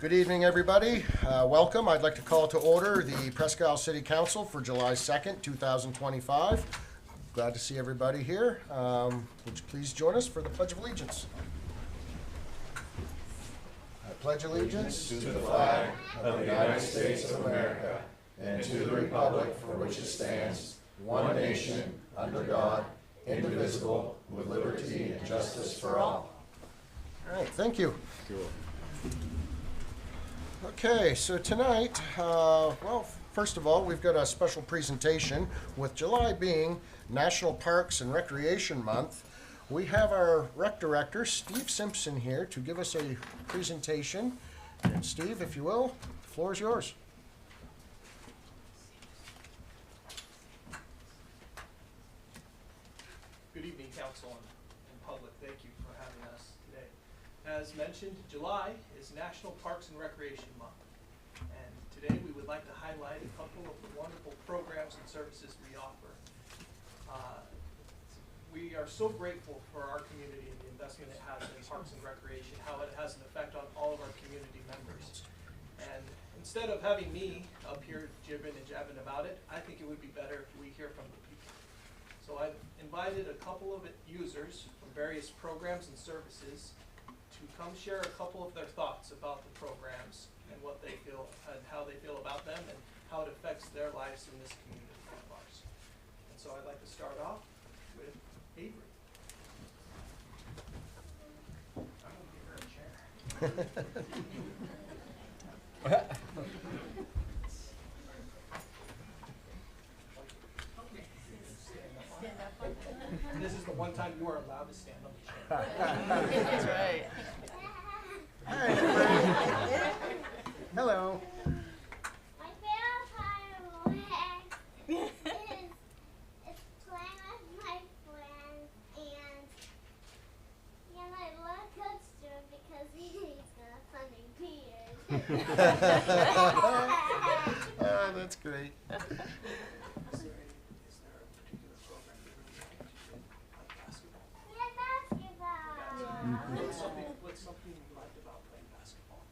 Good evening, everybody. Welcome. I'd like to call to order the Presque City Council for July 2nd, 2025. Glad to see everybody here. Would you please join us for the Pledge of Allegiance? I pledge allegiance To the flag of the United States of America and to the republic for which it stands, one nation, under God, indivisible, with liberty and justice for all. All right, thank you. Okay, so tonight, well, first of all, we've got a special presentation. With July being National Parks and Recreation Month, we have our rec director, Steve Simpson, here to give us a presentation. And Steve, if you will, the floor is yours. Good evening, Council and public. Thank you for having us today. As mentioned, July is National Parks and Recreation Month. And today we would like to highlight a couple of the wonderful programs and services we offer. We are so grateful for our community and the investment it has in parks and recreation, how it has an effect on all of our community members. And instead of having me up here jibbing and jabbing about it, I think it would be better if we hear from the people. So I've invited a couple of users from various programs and services to come share a couple of their thoughts about the programs and what they feel and how they feel about them and how it affects their lives in this community of ours. And so I'd like to start off with Avery. I'm going to give her a chair. This is the one time you are allowed to stand on the chair. That's right. Hi, everybody. Hello. My favorite part of work is playing with my friends and I love Coach Drew because he's got funny beard. Oh, that's great. Is there a particular program you would like to do, like basketball? Yeah, basketball. What's something you liked about playing basketball?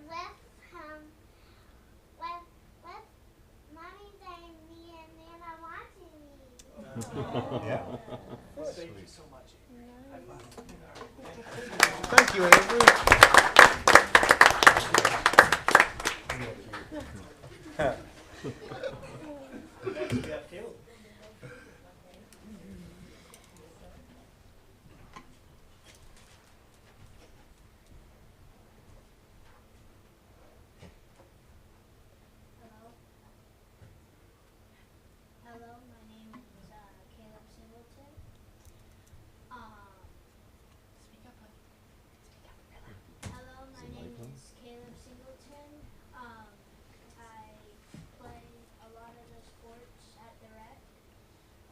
With mommy and me and Nana watching me. Yeah. Well, thank you so much, Avery. High five. Thank you, Avery. Next, we have Caleb. Hello, my name is Caleb Singleton. Speak up, honey. Hello, my name is Caleb Singleton. I play a lot of the sports at the rec.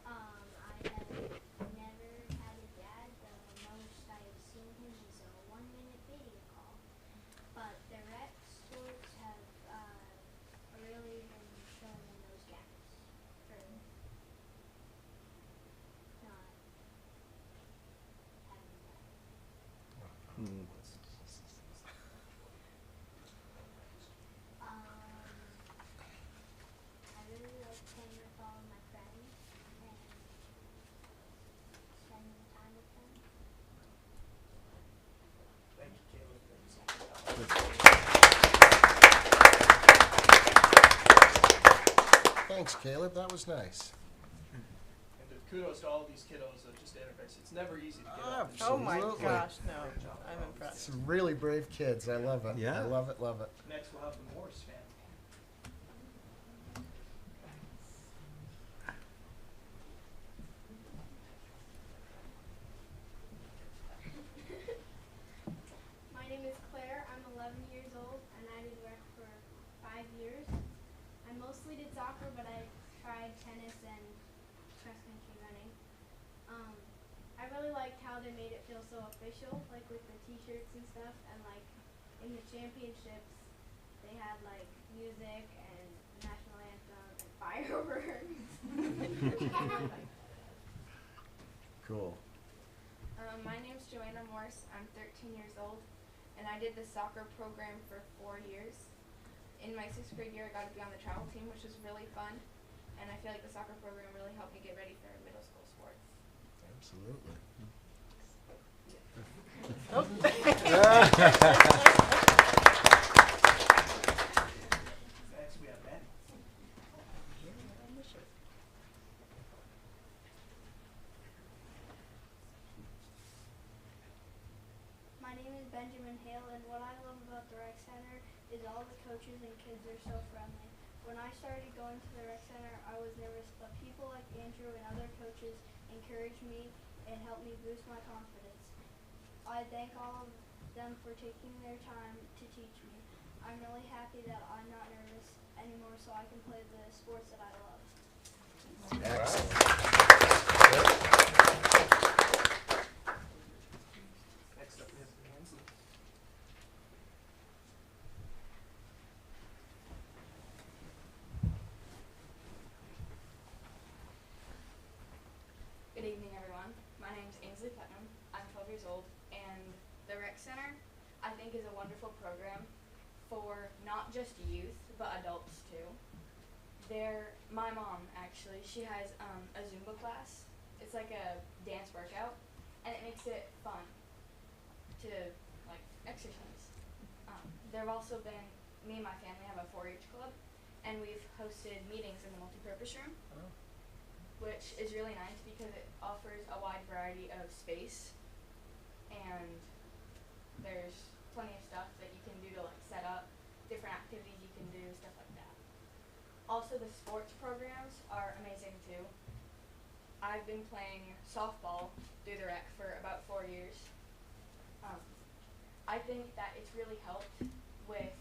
I have never had a dad. The most I've seen him is a 1-minute video call. But the rec sports have really been filling in those gaps for not having that. I really like playing with all of my friends and spending time with them. Thank you, Caleb. Thank you so much. Thanks, Caleb. That was nice. And kudos to all these kiddos that just interface. It's never easy to get up. Oh my Absolutely. gosh, no. I'm impressed. Some really brave kids. I love it. Yeah. I love it, love it. Next, we'll have the Morris family. My name is Claire. I'm 11 years old and I did rec for 5 years. I mostly did soccer, but I tried tennis and cross country running. I really liked how they made it feel so official, like with the t-shirts and stuff, and like in the championships they had like music and national anthem and fireworks. Cool. My name's Joanna Morse. I'm 13 years old, and I did the soccer program for 4 years. In my 6th grade year, I got to be on the travel team, which was really fun, and I feel like the soccer program really helped me get ready for middle school sports. Absolutely. Next, we have Ben. My name is Benjamin Hale, and what I love about the rec center is all the coaches and kids are so friendly. When I started going to the rec center, I was nervous, but people like Andrew and other coaches encouraged me and helped me boost my confidence. I thank all of them for taking their time to teach me. I'm really happy that I'm not nervous anymore, so I can play the sports that I love. Next up, we have Nancy. Good evening, everyone. My name's Ainsley Putnam. I'm 12 years old, and the Rec Center, I think, is a wonderful program for not just youth, but adults too. My mom, actually, she has a Zumba class. It's like a dance workout, and it makes it fun to, like, exercise. There have also been, me and my family have a 4-H club, and we've hosted meetings in the multipurpose room, which is really nice because it offers a wide variety of space, and there's plenty of stuff that you can do to, like, set up, different activities you can do, stuff like that. Also, the sports programs are amazing too. I've been playing softball through the rec for about 4 years. I think that it's really helped with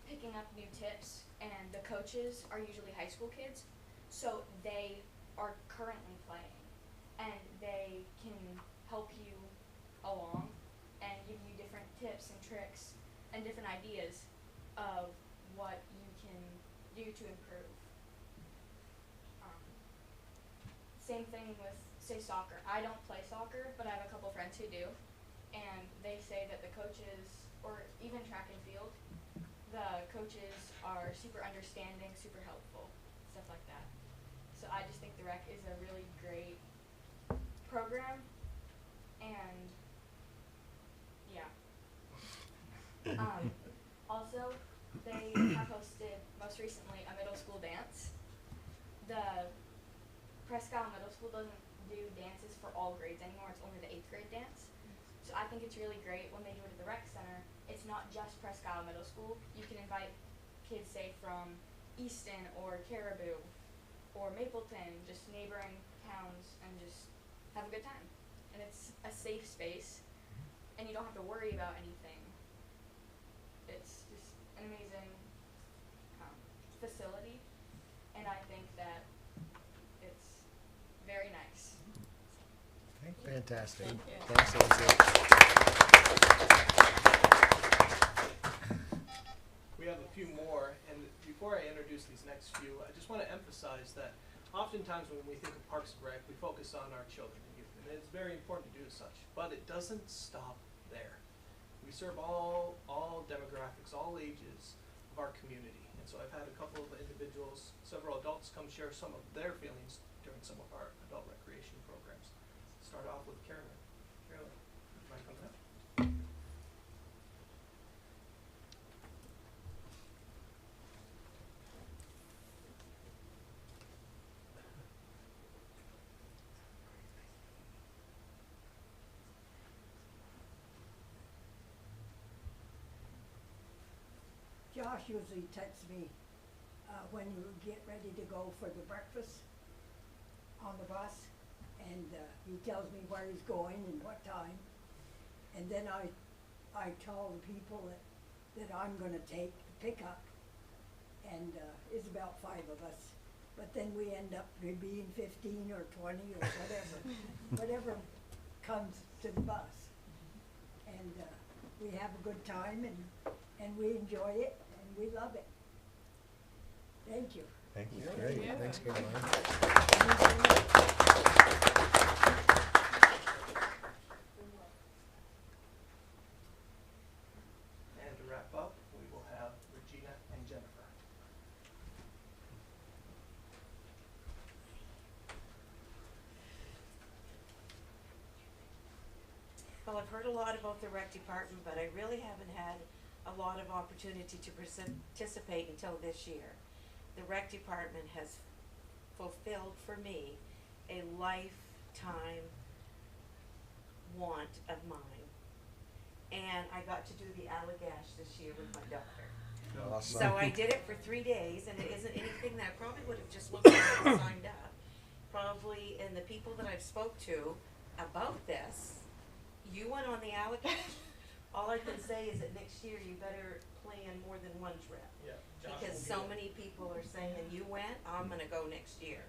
picking up new tips, and the coaches are usually high school kids, so they are currently playing, and they can help you along and give you different tips and tricks and different ideas of what you can do to improve. Same thing with, say, soccer. I don't play soccer, but I have a couple friends who do, and they say that the coaches, or even track and field, the coaches are super understanding, super helpful, stuff like that. So I just think the rec is a really great program, and yeah. Also, they have hosted, most recently, a middle school dance. The Presque Middle School doesn't do dances for all grades anymore, it's only the 8th grade dance. So I think it's really great when they do it at the rec center. It's not just Presque Middle School. You can invite kids, say, from Easton or Caribou or Mapleton, just neighboring towns, and just have a good time. And it's a safe space, and you don't have to worry about anything. It's just an amazing facility, and I think that it's very nice. Fantastic. Thank you. Thanks, Ainsley. We have a few more, and before I introduce these next few, I just want to emphasize that oftentimes when we think of Parks and Rec, we focus on our children and youth, and it's very important to do such, but it doesn't stop there. We serve all demographics, all ages of our community, and so I've had a couple of individuals, several adults, come share some of their feelings during some of our adult recreation programs. Start off with Carolyn. Carolyn, you mind coming up? Josh usually texts me when you get ready to go for the breakfast on the bus, and he tells me where he's going and what time, and then I tell the people that I'm going to take the pickup, and it's about 5 of us, but then we end up being 15 or 20 or whatever comes to the bus, and we have a good time, and we enjoy it, and we love it. Thank you. Thank you. Great. Yeah. Thanks, Caroline. Well, I've heard a lot about the rec department, but I really haven't had a lot of opportunity to participate until this year. The rec department has fulfilled for me a lifetime want of mine. And I got to do the Allagash this year with my daughter. Awesome. So I did it for 3 days, and it isn't anything that I probably would have just looked at and signed up. Probably, and the people that I've spoke to about this, you went on the Allagash. All I can say is that next year you better plan more than one trip. Yeah, Josh Because will be so there. many people are saying, you went, I'm gonna go next year.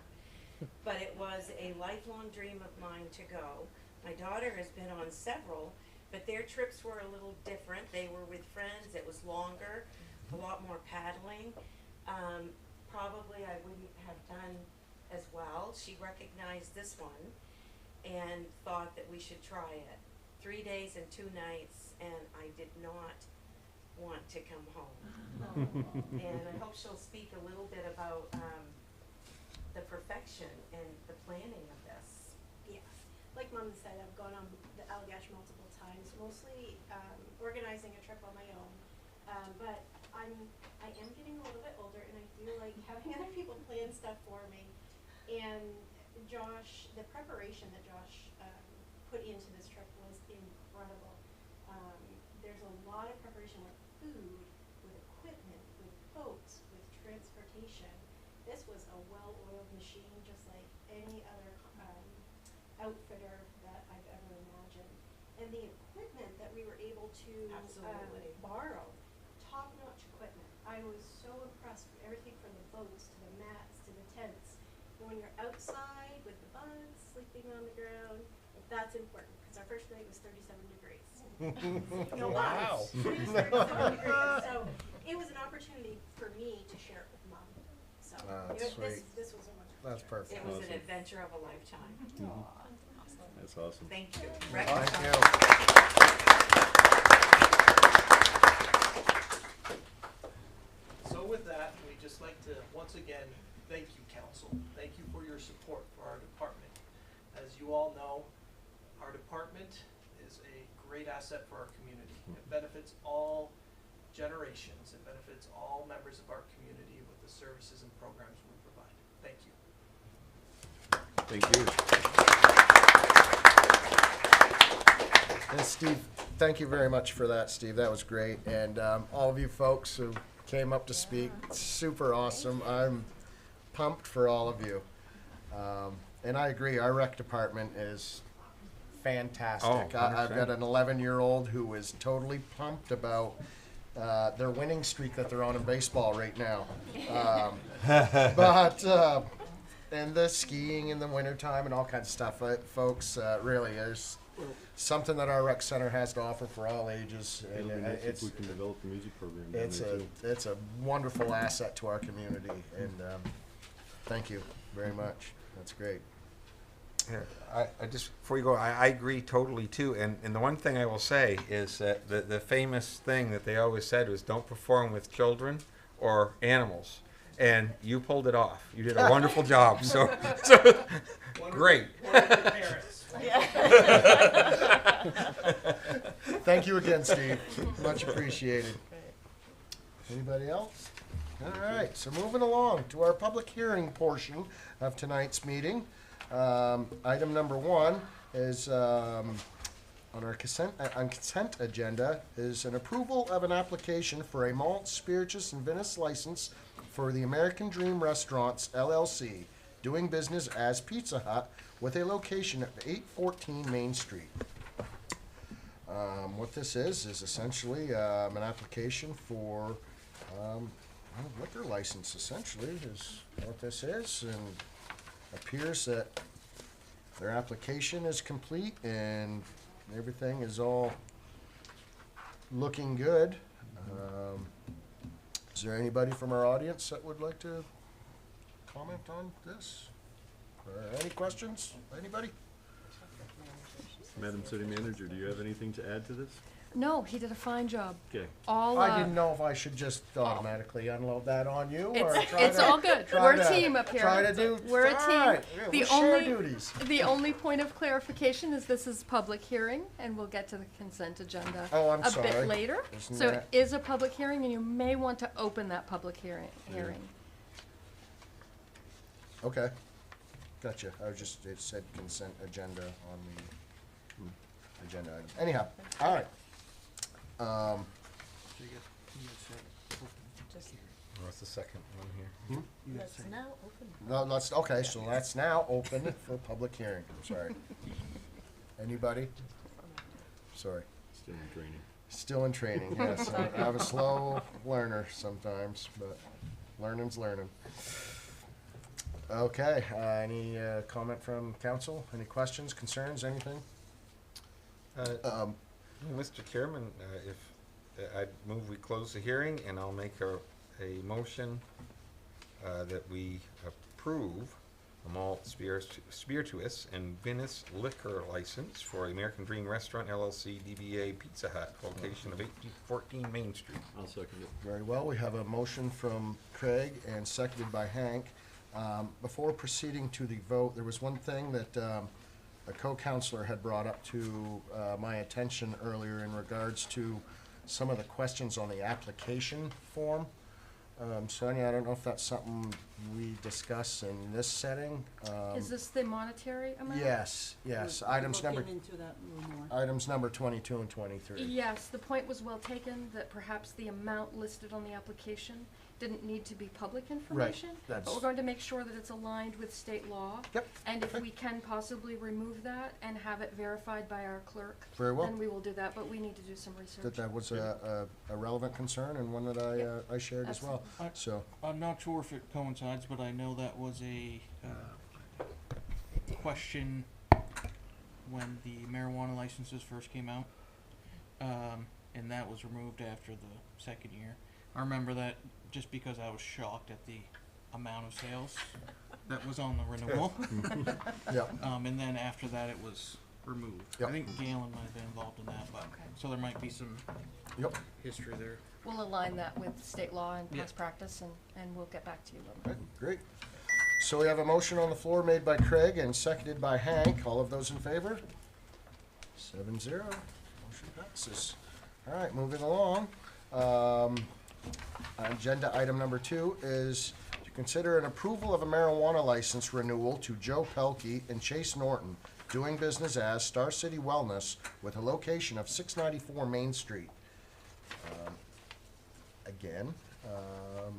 But it was a lifelong dream of mine to go. My daughter has been on several, but their trips were a little different. They were with friends, it was longer, a lot more paddling. Probably I wouldn't have done as well. She recognized this one and thought that we should try it. 3 days and 2 nights, and I did not want to come home. And I hope she'll speak a little bit about the perfection and the planning of this. Yeah, like Mom said, I've gone on the Allagash multiple times, mostly organizing a trip on my own. But I am getting a little bit older, and I do like having other people plan stuff for me. And Josh, the preparation that Josh put into this trip was incredible. There's a lot of preparation with food, with equipment, with boats, with transportation. This was a well-oiled machine, just like any other outfitter that I've ever imagined. And the equipment that we were able to Absolutely. borrow, top-notch equipment. I was so impressed with everything from the boats to the mats to the tents. And when you're outside with the bugs sleeping on the ground, that's important because our first night was 37 degrees. No Wow. bugs. It was 37 degrees. So it was an opportunity for me to share it with Mom. So That's sweet. this was a wonderful That's trip. perfect. It was an Awesome. adventure of a lifetime. That's awesome. Thank you. Thank you. So with that, we'd just like to, once again, thank you, council. Thank you for your support for our department. As you all know, our department is a great asset for our community. It benefits all generations. It benefits all members of our community with the services and programs we provide. Thank you. Thank you. And Steve, thank you very much for that, Steve. That was great. And all of you folks who came up to speak, super awesome. I'm pumped for all of you. And I agree, our rec department is fantastic. Oh, I've 100%. got an 11-year-old who is totally pumped about their winning streak that they're on in baseball right now. And the skiing in the wintertime and all kinds of stuff. Folks, really, there's something that our rec center has to offer for all ages. And If we can develop a music program down it's there a too. it's a wonderful asset to our community, and thank you very much. That's great. Yeah, I just, before you go, I agree totally too. And the one thing I will say is that the famous thing that they always said was don't perform with children or animals. And you pulled it off. You did a wonderful job. So great. Wonderful parents. Thank you again, Steve. Much appreciated. Anybody else? All right, so moving along to our public hearing portion of tonight's meeting. Item number 1 is on our consent agenda is an approval of an application for a malt, spirituous, and vinous license for the American Dream Restaurants LLC, doing business as Pizza Hut with a location at 814 Main Street. What this is essentially an application for a liquor license, essentially, is what this is, and appears that their application is complete and everything is all looking good. Is there anybody from our audience that would like to comment on this? Or any questions? Anybody? Madam City Manager, do you have anything to add to this? No, he did a fine job. Okay. All, I didn't know if I should just automatically unload that on you or It's, try it's to, all good. try We're to- a team up here. Try to do. We're a all team. right, yeah, The we'll share only- duties. The only point of clarification is this is public hearing, and we'll get to the consent agenda Oh, I'm a sorry. bit later. Isn't So that- it is a public hearing, and you may want to open that public hearing. Okay, gotcha. I was just, it said consent agenda on the agenda item. Anyhow, all right. What's the second one here? Let's now open. No, okay, so that's now open for public hearing. Sorry. Anybody? Sorry. Still in training. Still in training, yes. I'm a slow learner sometimes, but learning's learning. Okay, any comment from council? Any questions, concerns, anything? Mr. Chairman, if I'd move we close the hearing, and I'll make a motion that we approve a malt spirituous and Venice liquor license for American Dream Restaurant LLC DBA Pizza Hut, location of 1814 Main Street. I'll second it. Very well, we have a motion from Craig and seconded by Hank. Before proceeding to the vote, there was one thing that a co-counselor had brought up to my attention earlier in regards to some of the questions on the application form. Sonia, I don't know if that's something we discuss in this setting. Is this the monetary amount? Yes, items number, Looking into that a little more. items number 22 and 23. Yes, the point was well taken, that perhaps the amount listed on the application didn't need to be public information. But that's- we're going to make sure that it's aligned with state law. Yep, And if okay. we can possibly remove that and have it verified by our clerk, Very well. then we will do that, but we need to do some research. That was a relevant concern and one that I shared as well. So, I'm not sure if it coincides, but I know that was a question when the marijuana licenses first came out, and that was removed after the second year. I remember that just because I was shocked at the amount of sales that was on the renewal. yeah, And then after that, it was removed. Yep. I think Galen might have been involved in that, but Okay. so there might be some yep. history there. We'll align that with state law and Yeah. past practice, and we'll get back to you. Okay, great. So we have a motion on the floor made by Craig and seconded by Hank. All of those in favor? 7-0. Motion passes. All right, moving along. Agenda item number 2 is to consider an approval of a marijuana license renewal to Joe Pelkey and Chase Norton, doing business as Star City Wellness with a location of 694 Main Street. Again,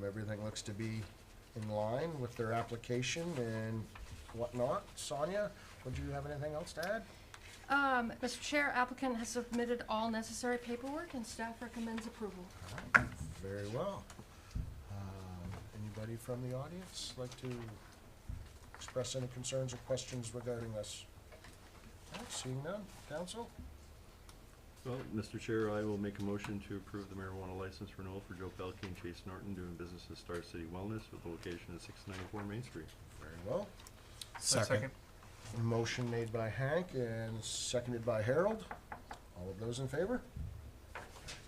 everything looks to be in line with their application and whatnot. Sonia, would you have anything else to add? Mr. Chair, applicant has submitted all necessary paperwork and staff recommends approval. Very well. Anybody from the audience like to express any concerns or questions regarding this? All right, seeing none. Council? Well, Mr. Chair, I will make a motion to approve the marijuana license renewal for Joe Pelkey and Chase Norton doing business as Star City Wellness with a location at 694 Main Street. Very well. Second. Motion made by Hank and seconded by Harold. All of those in favor?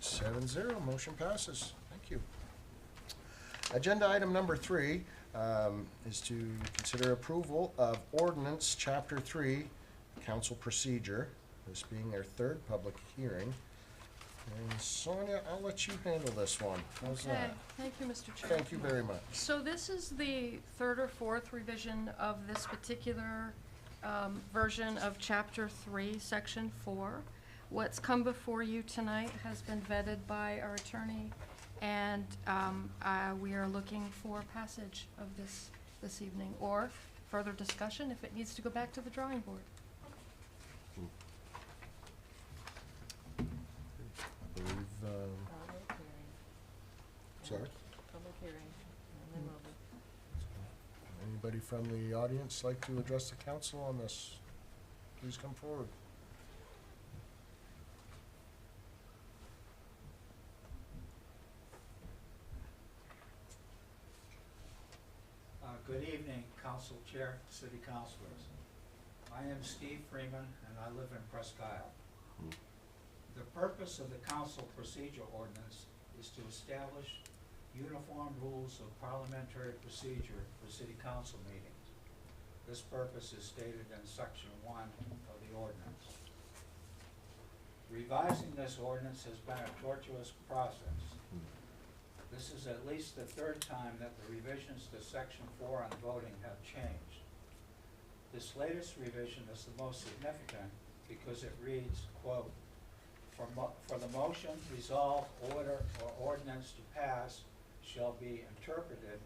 7-0, motion passes. Thank you. Agenda item number 3 is to consider approval of ordinance chapter 3, council procedure, this being our 3rd public hearing. And Sonia, I'll let you handle this one. How's Okay, that? thank you, Mr. Chair. Thank you very much. So this is the 3rd or 4th revision of this particular version of Chapter 3, Section 4. What's come before you tonight has been vetted by our attorney, and we are looking for passage of this evening, or further discussion if it needs to go back to the drawing board. I believe, Public hearing. sorry, Public hearing, and then we'll be. anybody from the audience like to address the council on this? Please come forward. Good evening, Council Chair, City Councilors. I am Steve Freeman, and I live in Presque. The purpose of the council procedure ordinance is to establish uniform rules of parliamentary procedure for city council meetings. This purpose is stated in section 1 of the ordinance. Revising this ordinance has been a tortuous process. This is at least the third time that the revisions to section 4 on voting have changed. This latest revision is the most significant because it reads, quote, for the motion, resolve, order, or ordinance to pass shall be interpreted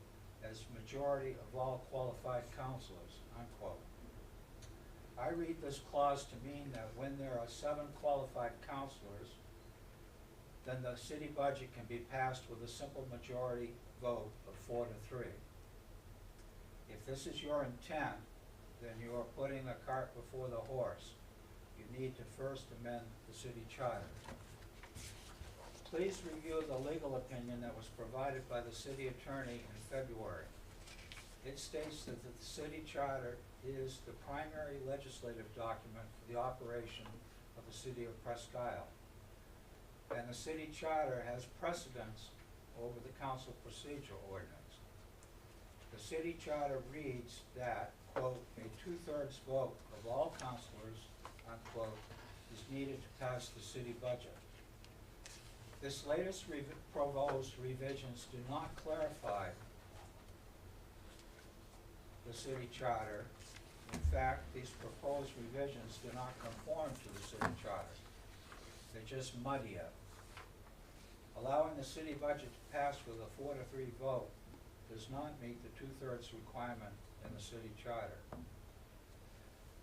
as majority of all qualified councilors, unquote. I read this clause to mean that when there are 7 qualified councilors, then the city budget can be passed with a simple majority vote of 4 to 3. If this is your intent, then you are putting the cart before the horse. You need to first amend the city charter. Please review the legal opinion that was provided by the city attorney in February. It states that the city charter is the primary legislative document for the operation of the city of Presque, and the city charter has precedence over the council procedure ordinance. The city charter reads that, quote, a 2/3 vote of all councilors, unquote, is needed to pass the city budget. This latest proposed revisions do not clarify the city charter. In fact, these proposed revisions do not conform to the city charter. They just muddy it. Allowing the city budget to pass with a 4 to 3 vote does not meet the 2/3 requirement in the city charter.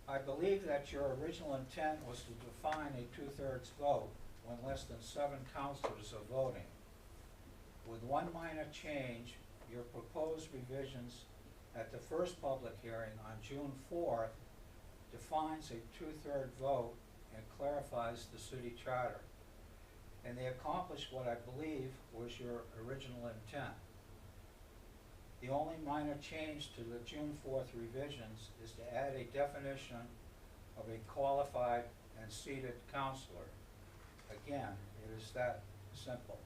I believe that your original intent was to define a 2/3 vote when less than 7 councilors are voting. With one minor change, your proposed revisions at the first public hearing on June 4th defines a 2/3 vote and clarifies the city charter. And they accomplish what I believe was your original intent. The only minor change to the June 4th revisions is to add a definition of a qualified and seated councilor. Again, it is that simple.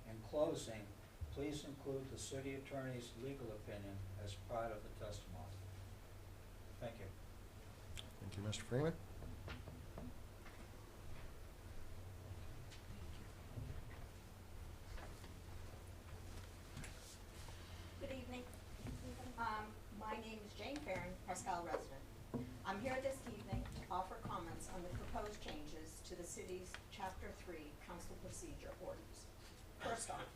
In closing, please include the city attorney's legal opinion as part of the testimony. Thank you. Thank you, Mr. Freeman. Good evening. My name is Jane Farron, Presque resident. I'm here this evening to offer comments on the proposed changes to the city's Chapter 3 Council Procedure Ordinance. First off,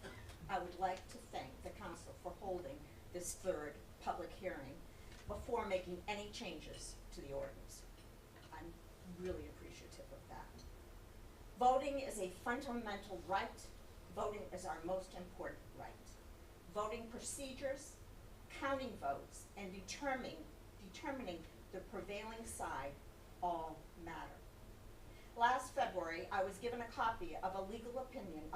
I would like to thank the council for holding this third public hearing before making any changes to the ordinance. I'm really appreciative of that. Voting is a fundamental right. Voting is our most important right. Voting procedures, counting votes, and determining the prevailing side all matter. Last February, I was given a copy of a legal opinion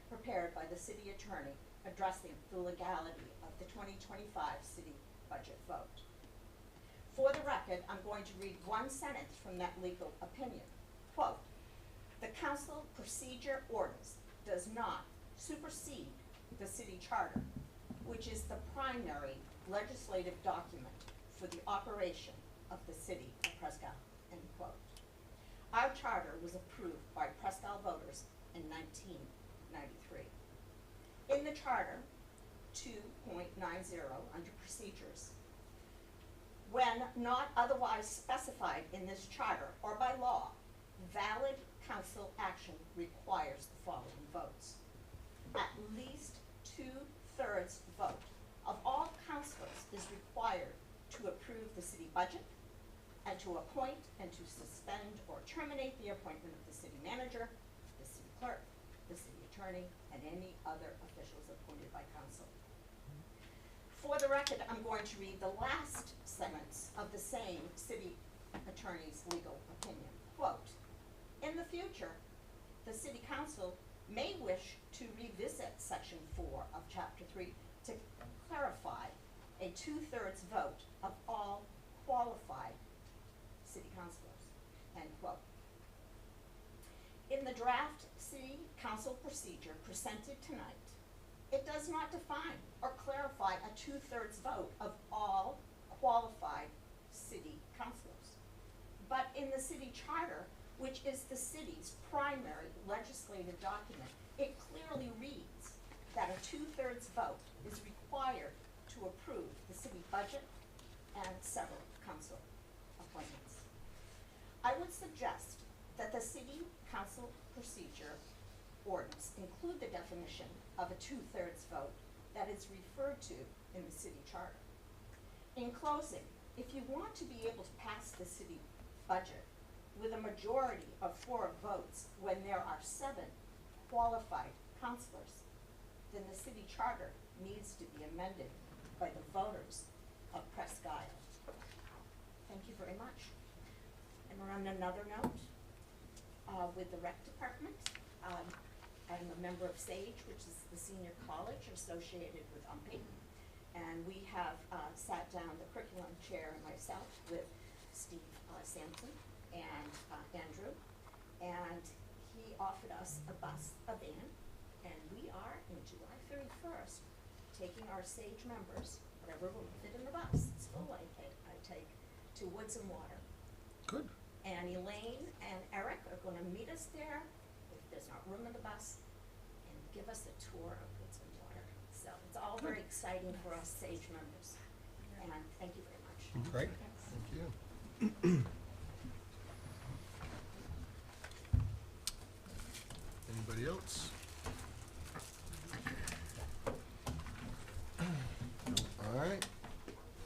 prepared by the city attorney addressing the legality of the 2025 city budget vote. For the record, I'm going to read one sentence from that legal opinion. Quote, the council procedure ordinance does not supersede the city charter, which is the primary legislative document for the operation of the city of Presque, end quote. Our charter was approved by Presque voters in 1993. In the charter, 2.90 under procedures, when not otherwise specified in this charter or by law, valid council action requires the following votes. At least 2/3 vote of all councilors is required to approve the city budget and to appoint and to suspend or terminate the appointment of the city manager, the city clerk, the city attorney, and any other officials appointed by council. For the record, I'm going to read the last sentence of the same city attorney's legal opinion. Quote, in the future, the city council may wish to revisit section 4 of chapter 3 to clarify a 2/3 vote of all qualified city councilors, end quote. the draft city council procedure presented tonight, it does not define or clarify a 2/3 vote of all qualified city councilors. But in the city charter, which is the city's primary legislative document, it clearly reads that a 2/3 vote is required to approve the city budget and several council appointments. I would suggest that the city council procedure ordinance include the definition of a 2/3 vote that is referred to in the city charter. In closing, if you want to be able to pass the city budget with a majority of 4 votes when there are 7 qualified councilors, then the city charter needs to be amended by the voters of Presque. Thank you very much. And on another note, with the rec department, I'm a member of SAGE, which is the senior college associated with UMPI. And we have sat down, the curriculum chair and myself, with Steve Sampson and Andrew. And he offered us a van, and we are, in July 31st, taking our SAGE members, whatever will fit in the bus, it's full I take, to Woods and Water. Good. And Elaine and Eric are gonna meet us there, if there's not room in the bus, and give us a tour of Woods and Water. So it's all very exciting for us SAGE members, and thank you very much. Great. Thank you. Anybody else? All right.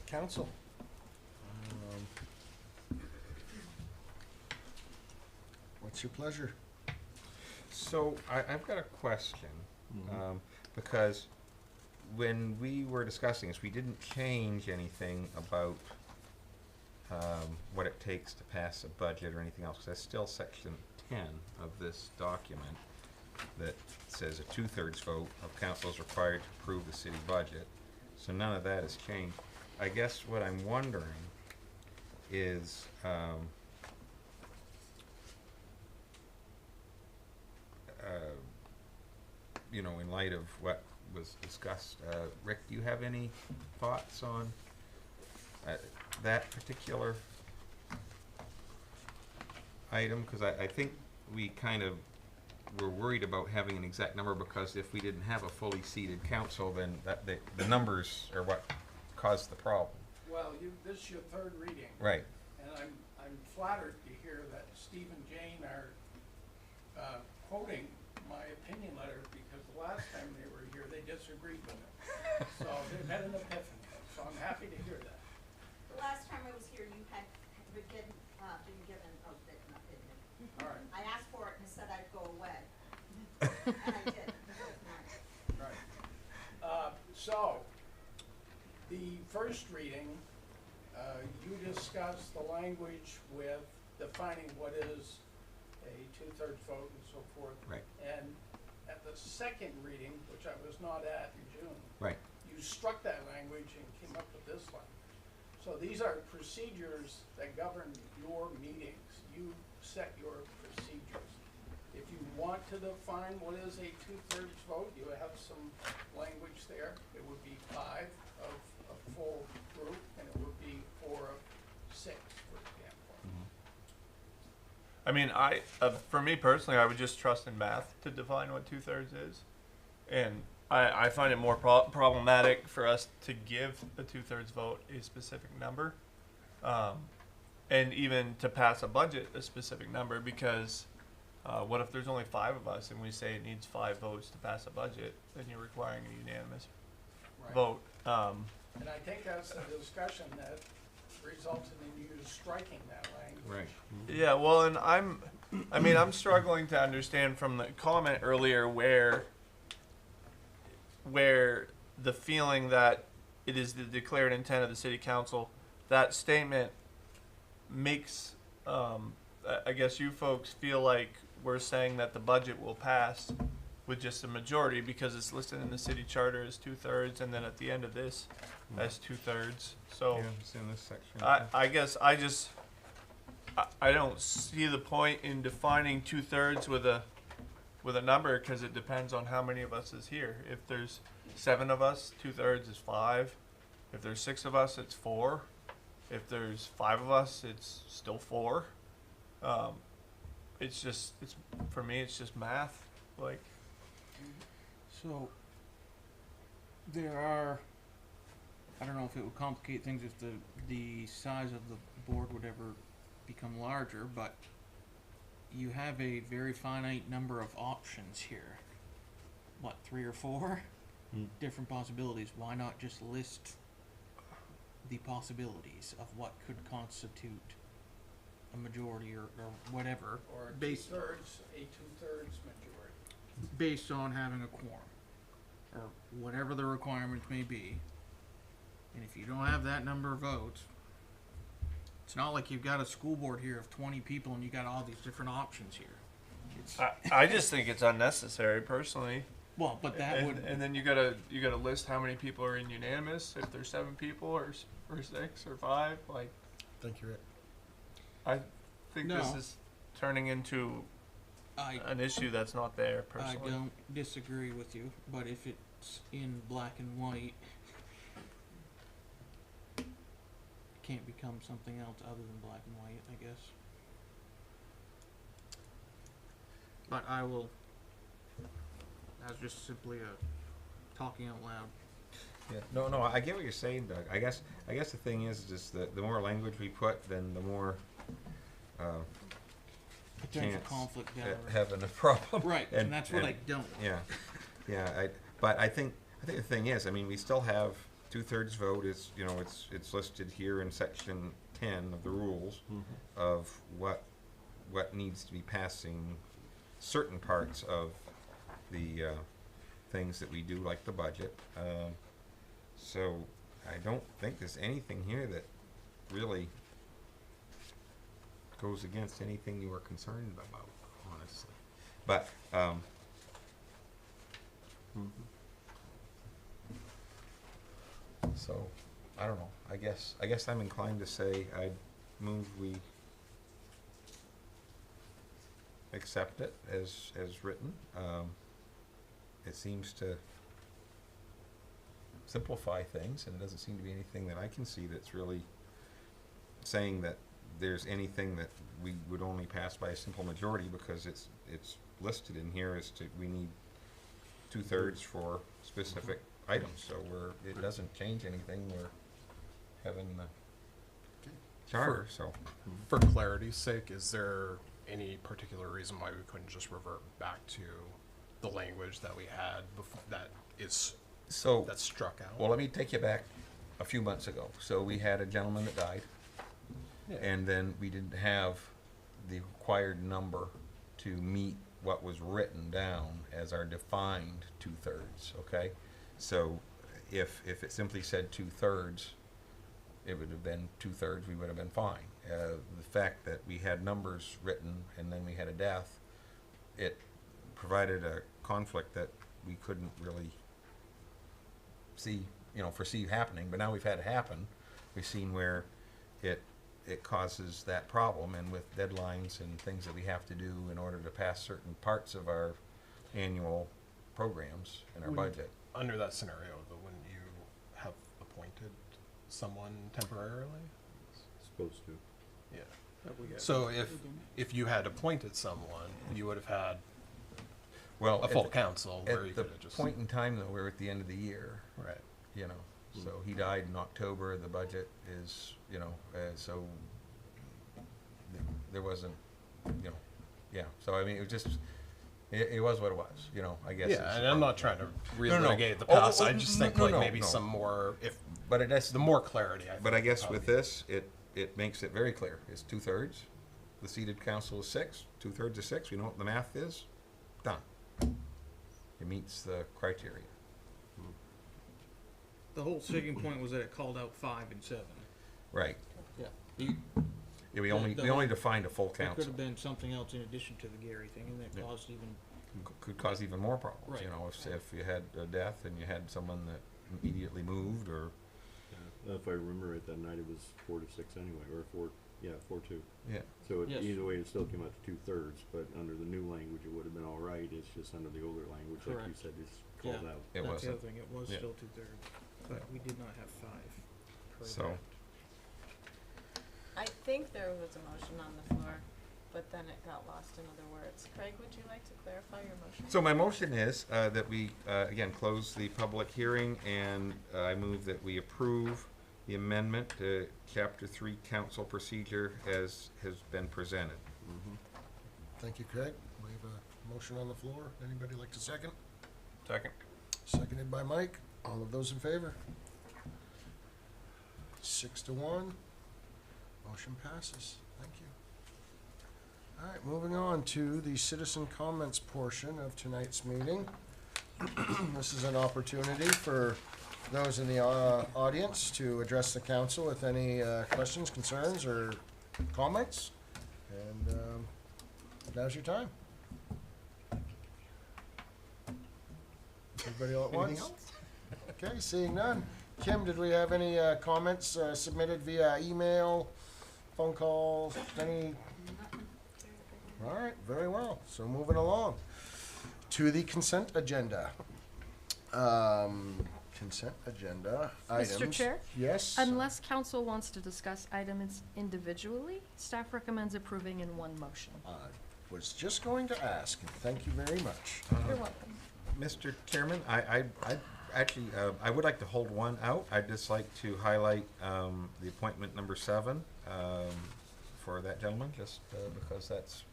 Council. What's your pleasure? So I've got a question, because when we were discussing this, we didn't change anything about what it takes to pass a budget or anything else. 'Cause that's still section 10 of this document that says a 2/3 vote of council is required to approve the city budget. So none of that has changed. I guess what I'm wondering is, you know, in light of what was discussed, Rick, do you have any thoughts on that particular item? Because I think we kind of were worried about having an exact number, because if we didn't have a fully seated council, then the numbers are what caused the problem. Well, this is your 3rd reading. Right. And I'm flattered to hear that Steve and Jane are quoting my opinion letter, because the last time they were here, they disagreed with it. So they've had an epiphany, so I'm happy to hear that. The last time I was here, you had been given a written opinion. All right. I asked for it and said I'd go away, and I did. Right. So, the first reading, you discussed the language with defining what is a 2/3 vote and so forth. Right. And at the second reading, which I was not at in June, Right. you struck that language and came up with this language. So these are procedures that govern your meetings. You set your procedures. If you want to define what is a 2/3 vote, you have some language there. It would be 5 of a full group, and it would be 4 of 6, for example. I mean, for me personally, I would just trust in math to define what 2/3 is, and I find it more problematic for us to give a 2/3 vote a specific number, and even to pass a budget a specific number, because what if there's only 5 of us and we say it needs 5 votes to pass a budget? Then you're requiring a unanimous Right. vote. And I think that's the discussion that resulted in you striking that language. Right. Yeah, well, and I'm struggling to understand from the comment earlier where the feeling that it is the declared intent of the city council, that statement makes, I guess you folks feel like we're saying that the budget will pass with just a majority because it's listed in the city charter as 2/3, and then at the end of this as 2/3. So Yeah, it's in this section. I guess I don't see the point in defining 2/3 with a with a number because it depends on how many of us is here. If there's 7 of us, 2/3 is 5. If there's 6 of us, it's 4. If there's 5 of us, it's still 4. It's for me, it's just math. Like, So, there are, I don't know if it would complicate things if the size of the board would ever become larger, but you have a very finite number of options here. What, 3 or 4? Different possibilities. Why not just list the possibilities of what could constitute a majority or whatever, Or based two-thirds majority. based on having a quorum, or whatever the requirements may be. And if you don't have that number of votes, it's not like you've got a school board here of 20 people and you got all these different options here. It's, I just think it's unnecessary personally. well, but that and, would, and then you gotta list how many people are in unanimous. If there's 7 people or 6 or 5, like, Thank you, Rick. I think this No. is turning into I an issue that's not there personally. I don't disagree with you, but if it's in black and white, it can't become something else other than black and white, I guess. But I will. That's just simply a talking out loud. Yeah, no, I get what you're saying, Doug. I guess the thing is just that the more language we put, then the more Potential chance conflict down at the road. having a problem. Right, and that's what I don't want. Yeah. But I think the thing is, I mean, we still have 2/3 vote. Is it's listed here in section 10 of the rules of what needs to be passing certain parts of the things that we do, like the budget. So I don't think there's anything here that really goes against anything you were concerned about, honestly. But so I don't know. I guess I'm inclined to say I'd move we accept it as written. It seems to simplify things, and it doesn't seem to be anything that I can see that's really saying that there's anything that we would only pass by a simple majority, because it's listed in here as to we need 2/3 for specific items. So it doesn't change anything. We're having the charter. So For clarity's sake, is there any particular reason why we couldn't just revert back to the language that we had before, that's struck out? Well, let me take you back a few months ago. So we had a gentleman that died, and then we didn't have the required number to meet what was written down as our defined 2/3. Okay, so if it simply said 2/3, it would have been 2/3. We would have been fine. The fact that we had numbers written and then we had a death, it provided a conflict that we couldn't really foresee happening. But now we've had it happen. We've seen where it causes that problem, and with deadlines and things that we have to do in order to pass certain parts of our annual programs in our budget. Under that scenario, though, wouldn't you have appointed someone temporarily? Supposed to. Yeah. So if you had appointed someone, you would have had a full council where you could have just. At the point in time, though, we're at the end of the year. Right. So he died in October. The budget is, so there wasn't, So I mean, it was just, it was what it was. I guess. Yeah, and I'm not trying to relitigate the past. I just think maybe some more, but it has the more clarity. But I guess with this, it makes it very clear. It's 2/3. The seated council is 6. 2/3 is 6. We know what the math is. Done. It meets the criteria. The whole sticking point was that it called out 5 and 7. Right. Yeah. We only defined a full It could council. have been something else in addition to the Gary thing, and that caused even. Could cause even more problems. Right. If you had a death and you had someone that immediately moved, or If I remember right, that night it was 4 to 6 anyway, or 4. Yeah, 4-2. Yeah. So Yes. either way, it still came out to 2/3, but under the new language, it would have been all right. It's just under the older language, like you Correct. said, is called Yeah. out. It That's the wasn't. other thing, it was Yeah. still 2/3, but we did not have 5 per So- draft. I think there was a motion on the floor, but then it got lost in other words. Craig, would you like to clarify your motion? So my motion is that we, again, close the public hearing, and I move that we approve the amendment to Chapter 3 Council Procedure as has been presented. Thank you, Craig. We have a motion on the floor. Anybody like to second? Second. Seconded by Mike. All of those in favor? 6-1. Motion passes. Thank you. All right, moving on to the citizen comments portion of tonight's meeting. This is an opportunity for those in the audience to address the council with any questions, concerns, or comments. And now's your time. Everybody all at once? Anything else? Okay, seeing none. Kim, did we have any comments submitted via email, phone calls, any? All right, very well. So moving along to the consent agenda. Consent agenda items. Mr. Chair? Yes? Unless council wants to discuss items individually, staff recommends approving in one motion. I was just going to ask, and thank you very much. You're welcome. Mr. Chairman, I actually, I would like to hold one out. I'd just like to highlight the appointment number 7 for that gentleman, just because that's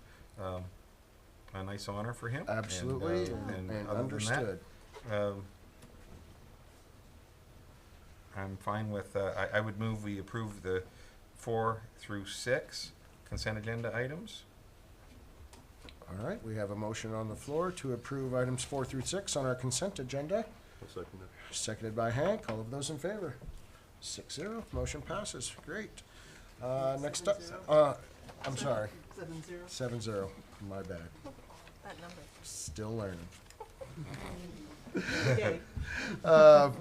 a nice honor for him. Absolutely, And and other than understood. that, I'm fine with, I would move we approve the 4 through 6 consent agenda items. All right, we have a motion on the floor to approve items 4 through 6 on our consent agenda. I'll second that. Seconded by Hank. All of those in favor? 6-0. Motion passes. Great. Next up, I'm sorry. 7-0. 7-0. My bad. That number. Still learning. Okay.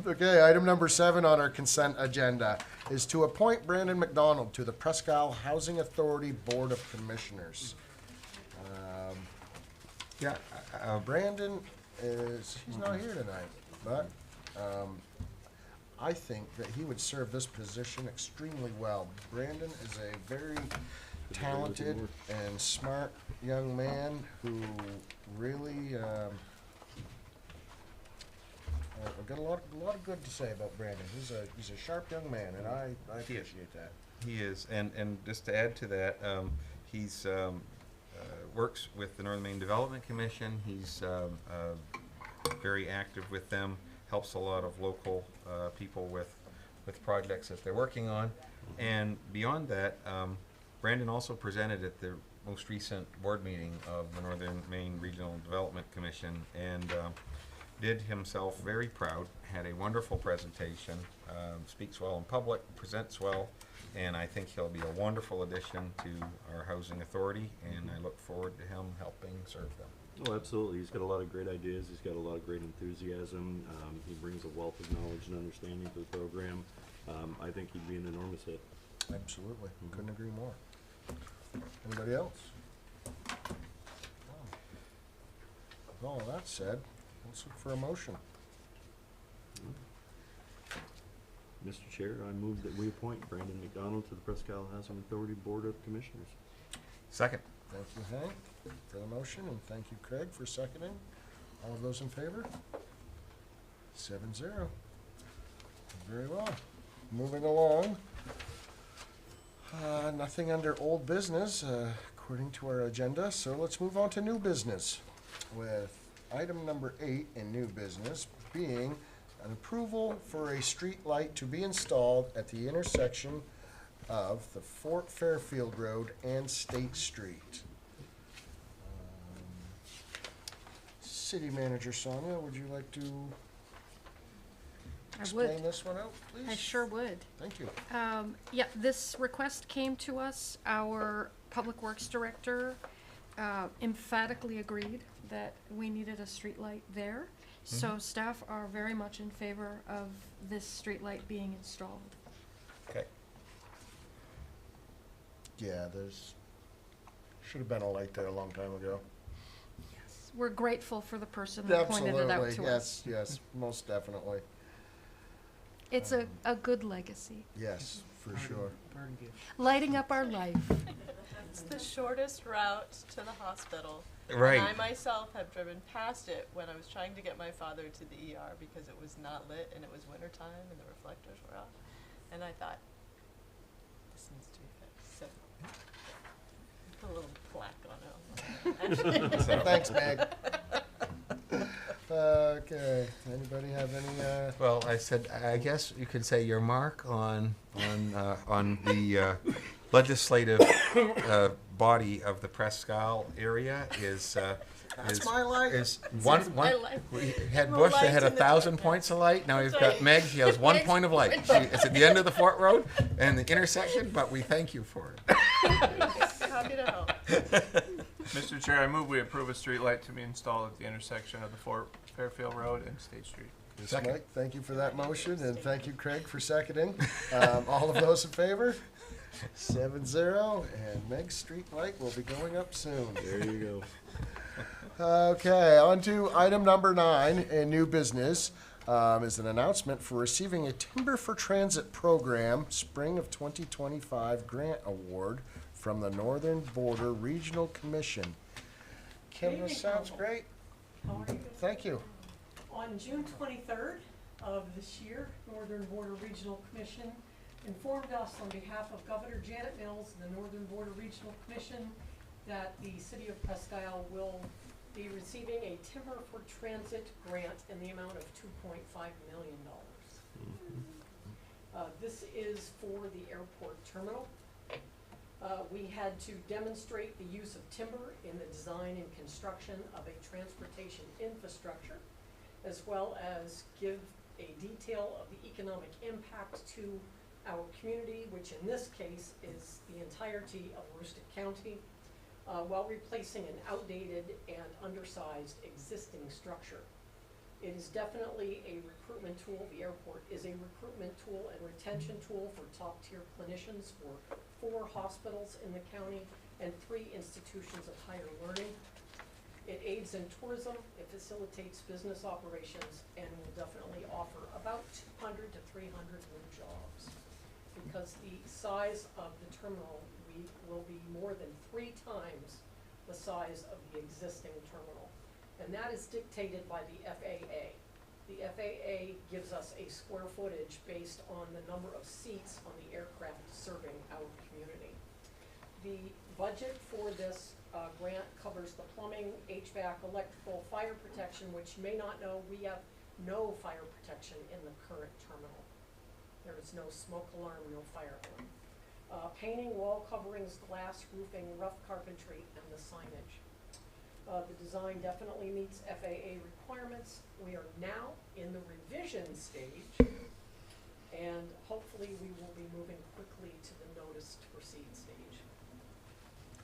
Okay, item number 7 on our consent agenda is to appoint Brandon McDonald to the Presque Housing Authority Board of Commissioners. Yeah, Brandon he's not here tonight, but I think that he would serve this position extremely well. Brandon is a very talented and smart young man who really, I've got a lot of good to say about Brandon. He's a sharp young man, and I appreciate that. he is, and just to add to that, he's works with the Northern Maine Development Commission. He's very active with them, helps a lot of local people with projects that they're working on. And beyond that, Brandon also presented at the most recent board meeting of the Northern Maine Regional Development Commission, and did himself very proud, had a wonderful presentation, speaks well in public, presents well, and I think he'll be a wonderful addition to our housing authority, and I look forward to him helping serve them. Oh, absolutely. He's got a lot of great ideas. He's got a lot of great enthusiasm. He brings a wealth of knowledge and understanding to the program. I think he'd be an enormous hit. Absolutely. Couldn't agree more. Anybody else? With all that said, let's look for a motion. Mr. Chair, I move that we appoint Brandon McDonald to the Presque Housing Authority Board of Commissioners. Second. Thank you, Hank, for the motion, and thank you, Craig, for seconding. All of those in favor? 7-0. Very well. Moving along. Nothing under old business, according to our agenda, so let's move on to new business, with item number 8 in new business being an approval for a street light to be installed at the intersection of the Fort Fairfield Road and State Street. City Manager Sonia, would you like to I would. explain this one out, please? I sure would. Thank you. Yeah, this request came to us. Our Public Works Director emphatically agreed that we needed a streetlight there. So staff are very much in favor of this streetlight being installed. Okay. Yeah, should have been a light there a long time ago. We're grateful for the person that pointed it out to us. Yes, most definitely. It's a good legacy, Yes, for sure. lighting up our life. It's the shortest route to the hospital. Right. And I myself have driven past it when I was trying to get my father to the ER because it was not lit and it was wintertime and the reflectors were off. And I thought, this needs to be fixed. So, put a little plaque on it. Thanks, Meg. Okay, anybody have any, Well, I guess you could say your mark on the legislative body of the Presque area is That's my light. is one. We had Bush that had 1,000 points of light. Now we've got Meg. She has 1 point of light. It's at the end of the Fort Road and the intersection, but we thank you for it. Happy to help. Mr. Chair, I move we approve a street light to be installed at the intersection of the Fort Fairfield Road and State Street. Second. Mike, thank you for that motion, and thank you, Craig, for seconding. All of those in favor? 7-0, and Meg's street light will be going up soon. There you go. Okay, on to item number 9 in new business. Is an announcement for receiving a Timber for Transit Program Spring of 2025 Grant Award from the Northern Border Regional Commission. Kim, this sounds great. How are you? Thank you. On June 23rd of this year, Northern Border Regional Commission informed us on behalf of Governor Janet Mills and the Northern Border Regional Commission that the city of Presque will be receiving a Timber for Transit grant in the amount of $2.5 million. This is for the airport terminal. We had to demonstrate the use of timber in the design and construction of a transportation infrastructure, as well as give a detail of the economic impact to our community, which in this case is the entirety of Aroostook County, while replacing an outdated and undersized existing structure. It is definitely a recruitment tool. The airport is a recruitment tool and retention tool for top-tier clinicians for 4 hospitals in the county and 3 institutions of higher learning. It aids in tourism, it facilitates business operations, and will definitely offer about 200 to 300 new jobs. Because the size of the terminal will be more than 3 times the size of the existing terminal. And that is dictated by the FAA. The FAA gives us a square footage based on the number of seats on the aircraft serving our community. The budget for this grant covers the plumbing, HVAC, electrical, fire protection, which you may not know, we have no fire protection in the current terminal. There is no smoke alarm, no fire alarm. Painting, wall coverings, glass, roofing, rough carpentry, and the signage. The design definitely meets FAA requirements. We are now in the revision stage, and hopefully we will be moving quickly to the notice to proceed stage.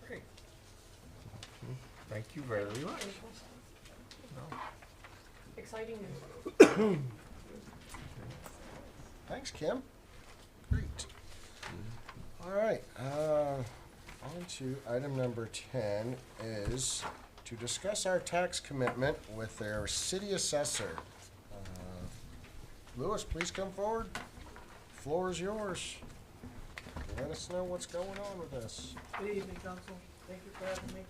Great. Thank you very much. No. Exciting news. Thanks, Kim. Great. All right, on to item number 10 is to discuss our tax commitment with their city assessor. Lewis, please come forward. Floor is yours. Let us know what's going on with this. Good evening, council. Thank you for having me.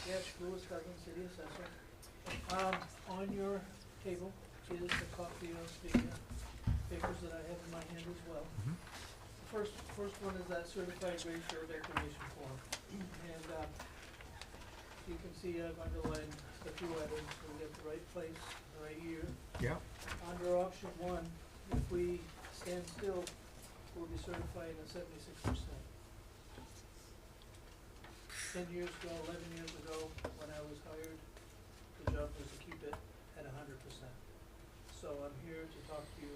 Yes, Lewis Cousins, city assessor. On your table is a copy of the papers that I have in my hand as well. The first one is that certified grade share declaration form. And you can see I've underlined a few items so we get the right place, the right year. Yeah. Under option 1, if we stand still, we'll be certifying at 76%. 10 years ago, 11 years ago, when I was hired, the job was to keep it at 100%. So I'm here to talk to you,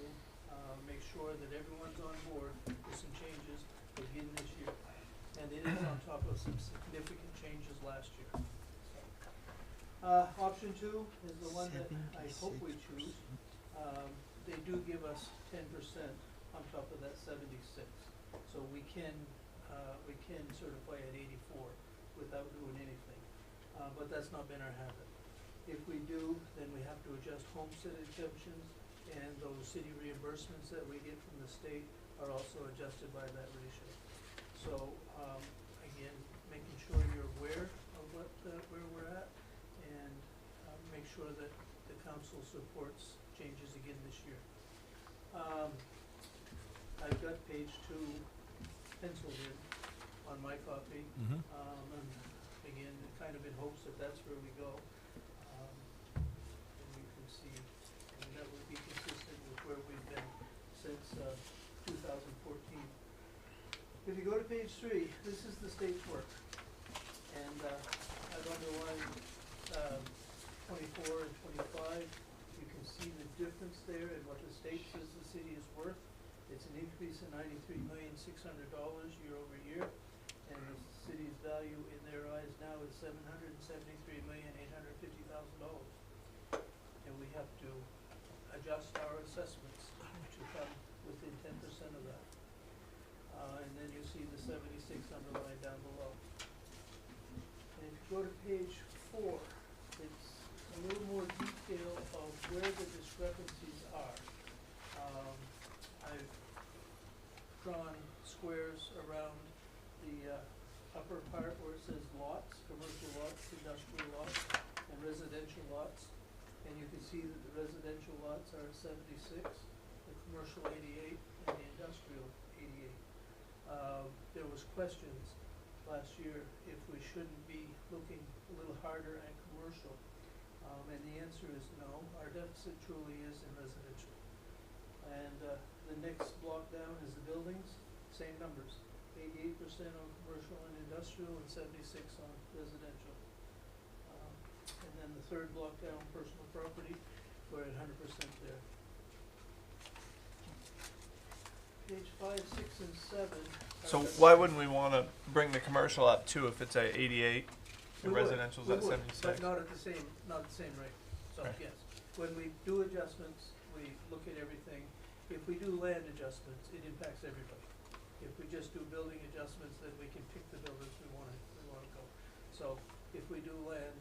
make sure that everyone's on board with some changes begin this year. And it is on top of some significant changes last year. Option 2 is the one that I hope we choose. They do give us 10% on top of that 76. So we can we can certify at 84 without doing anything. But that's not been our habit. If we do, then we have to adjust homestead exemptions, and those city reimbursements that we get from the state are also adjusted by that ratio. So, again, making sure you're aware of what, where we're at, and make sure that the council supports changes again this year. I've got page 2 penciled in on my copy. And again, kind of in hopes that that's where we go. And you can see, and that would be consistent with where we've been since 2014. If you go to page 3, this is the state's work. And I've underlined 24 and 25. You can see the difference there in what the state says the city is worth. It's an increase of $93,600 year over year, and the city's value in their eyes now is $773,850,000. And we have to adjust our assessments to come within 10% of that. And then you see the 76 underlined down below. And if you go to page 4, it's a little more detail of where the discrepancies are. I've drawn squares around the upper part where it says lots, commercial lots, industrial lots, and residential lots. And you can see that the residential lots are at 76, the commercial 88, and the industrial 88. There was questions last year if we shouldn't be looking a little harder at commercial. And the answer is no. Our deficit truly is in residential. And the next block down is the buildings, same numbers. 88% on commercial and industrial, and 76 on residential. And then the third block down, personal property, we're at 100% there. Page 5, 6, and 7. So why wouldn't we want to bring the commercial up too if it's at 88 and residential's at 76? But not at the same rate. So Okay. yes, when we do adjustments, we look at everything. If we do land adjustments, it impacts everybody. If we just do building adjustments, then we can pick the builders we want to go. So if we do land,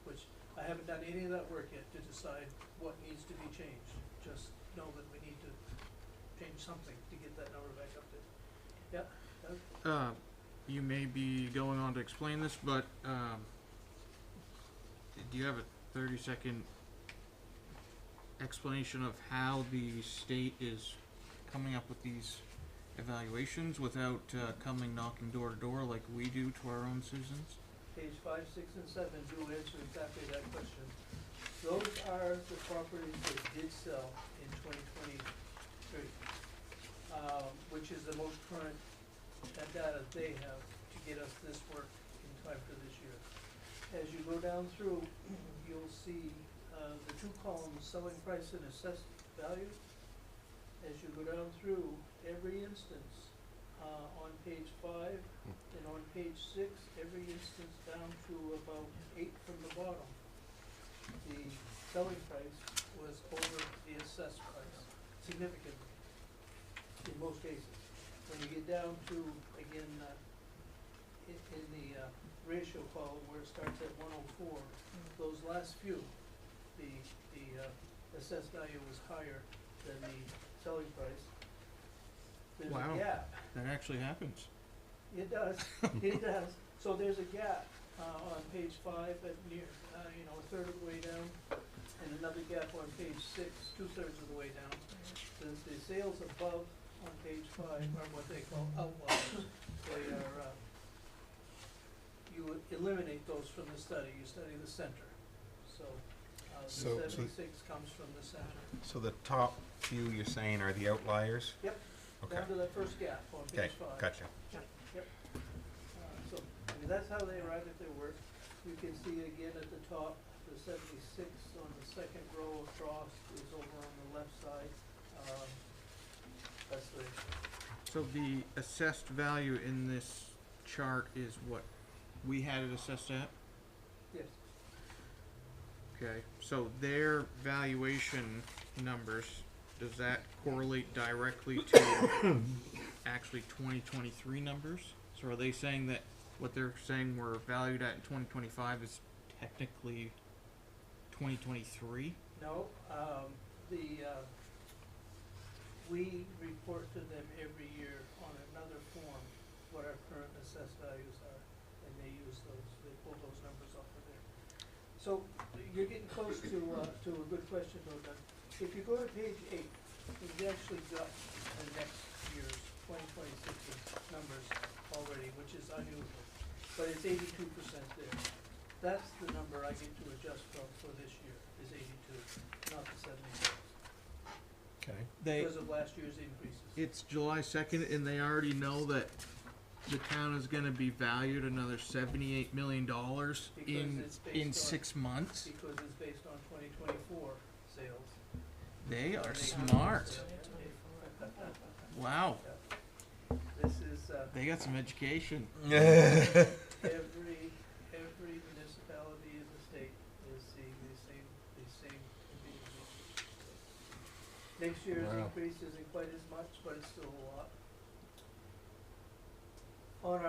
which I haven't done any of that work yet to decide what needs to be changed. Just know that we need to change something to get that number back up there. Yeah, Doug? You may be going on to explain this, but do you have a 30-second explanation of how the state is coming up with these evaluations without coming knocking door to door like we do to our own citizens? Page 5, 6, and 7 do answer exactly that question. Those are the properties that did sell in 2023, which is the most current data they have to get us this work in time for this year. As you go down through, you'll see the 2 columns, selling price and assessed value. As you go down through every instance, on page 5 and on page 6, every instance down to about 8 from the bottom, the selling price was over the assessed price significantly in most cases. When you get down to, again, in the ratio column where it starts at 104, those last few, the assessed value was higher than the selling price. There's Wow. a gap. That actually happens. It does. It does. So there's a gap on page 5 at near, a third of the way down, and another gap on page 6, 2/3 of the way down. The sales above on page 5 are what they call outliers. They are, you eliminate those from the study. You study the center. So the 76 comes from the center. So the top few you're saying are the outliers? Yep. Okay. Down to that first gap on Okay, page 5. gotcha. Yep. So, I mean, that's how they arrive at their work. You can see again at the top, the 76 on the second row across is over on the left side. That's the, So the assessed value in this chart is what we had it assessed at? yes, Okay, so their valuation numbers, does that correlate directly to actually 2023 numbers. So are they saying that what they're saying we're valued at in 2025 is technically 2023? No, we report to them every year on another form what our current assessed values are, and they use those, they pull those numbers off of there. So, you're getting close to a good question though, Doug. If you go to page 8, we've actually got the next year's 2026's numbers already, which is unusual, but it's 82% there. That's the number I get to adjust from for this year, is 82, not the 76. Okay. Because of last year's increases. It's July 2nd, and they already know that the town is going to be valued another $78 million in 6 months. Because it's based on 2024 sales. They are smart. Wow. This is, They got some education. every municipality in the state is seeing the same increases. Next year's increase isn't quite as much, but it's still a lot. On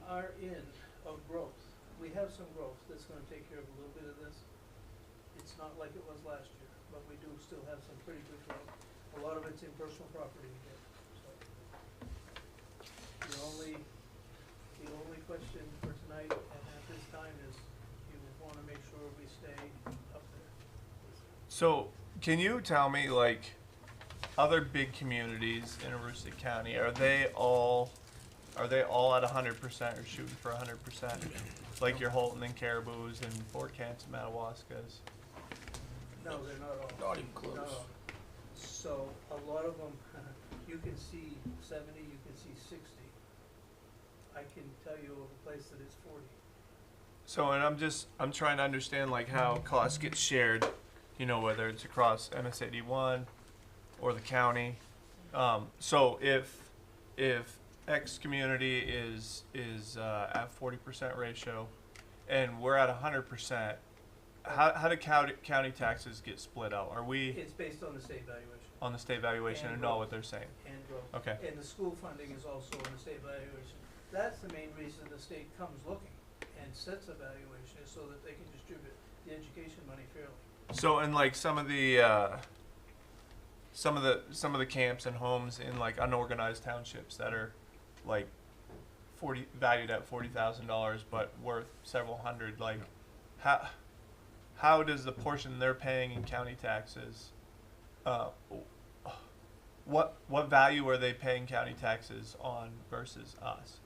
our end of growth, we have some growth that's gonna take care of a little bit of this. It's not like it was last year, but we do still have some pretty good growth. A lot of it's in personal property again, so. The only question for tonight and at this time is you wanna make sure we stay up there. So, can you tell me, like, other big communities in Aroostook County, are they all at 100% or shooting for 100%? Like your Holton and Caribou's and Fort Kent's and Madawaska's? No, they're not all. Not even close. Not all. So, a lot of them, you can see 70, you can see 60. I can tell you of a place that is 40. So, and I'm trying to understand, like, how costs get shared, you know, whether it's across MSAD1 or the county. So if X community is at 40% ratio and we're at 100%, how do county taxes get split out? Are we It's based on the state valuation. on the state valuation and know what they're saying? And growth. Okay. And the school funding is also on the state valuation. That's the main reason the state comes looking and sets a valuation, is so that they can distribute the education money fairly. So in like some of the camps and homes in like unorganized townships that are like valued at $40,000 but worth several hundred, like how does the portion they're paying in county taxes, what value are they paying county taxes on versus us?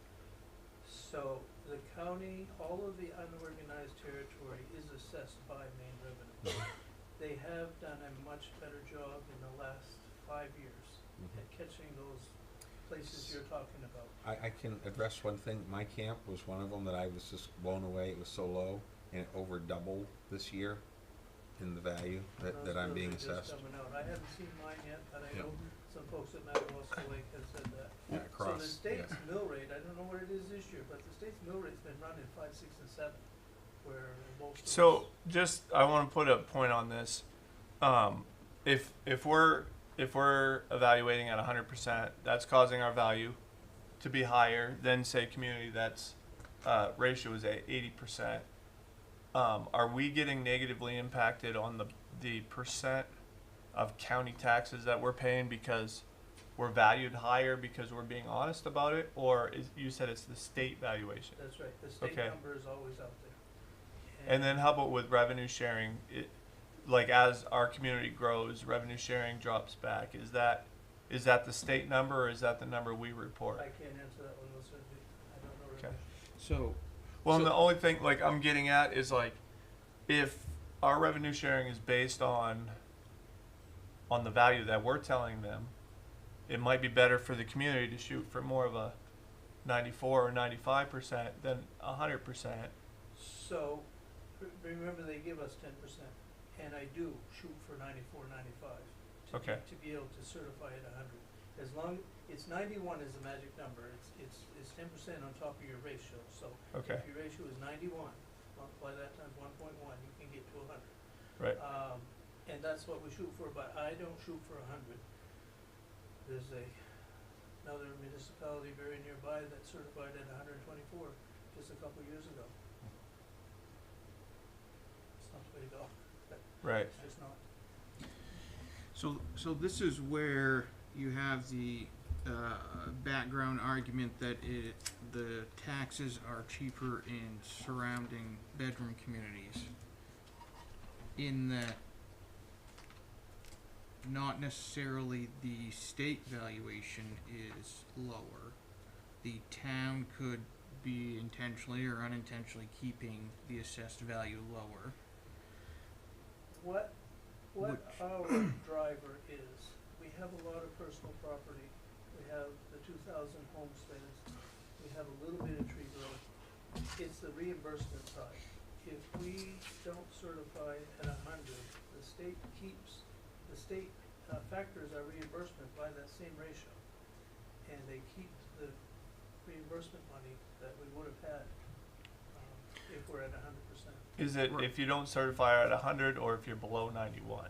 So the county, all of the unorganized territory is assessed by main revenue. They have done a much better job in the last 5 years at catching those places you're talking about. I can address one thing. My camp was one of them that I was just blown away. It was so low, and it over doubled this year in the value that I'm being assessed. Coming out. I haven't seen mine yet, but I know some folks at Madawaska Lake have said that. Yeah, So the state's mill rate, I don't know what it is this year, but the state's mill rate's been running 5, 6, and 7, where most of So just I want to put a point on this. If we're evaluating at 100%, that's causing our value to be higher than say community that's ratio is at 80%. Are we getting negatively impacted on the percent of county taxes that we're paying because we're valued higher because we're being honest about it, or you said it's the state valuation? That's right. The state number is always out there. And then how about with revenue sharing? Like as our community grows, revenue sharing drops back. Is that the state number, or is that the number we report? I can't answer that one, Listen. I don't know. Okay. So, and the only thing like I'm getting at is like, if our revenue sharing is based on the value that we're telling them, it might be better for the community to shoot for more of a 94 or 95% than 100%. So, remember they give us 10%, and I do shoot for 94, 95. Okay. To be able to certify at 100. As long, it's 91 is the magic number. It's 10% on top of your ratio. So Okay. if your ratio is 91, multiply that times 1.1, you can get to 100. Right. And that's what we shoot for, but I don't shoot for 100. There's a another municipality very nearby that certified at 124 just a couple years ago. It's not the way to go. Right. It's just not. So this is where you have the background argument that the taxes are cheaper in surrounding bedroom communities. In that, not necessarily the state valuation is lower. The town could be intentionally or unintentionally keeping the assessed value lower. What Which- our driver is, we have a lot of personal property. We have the 2,000 homesteads. We have a little bit of tree growth. It's the reimbursement side. If we don't certify at 100, the state factors our reimbursement by that same ratio. And they keep the reimbursement money that we would have had if we're at 100%. Is it if you don't certify at 100 or if you're below 91?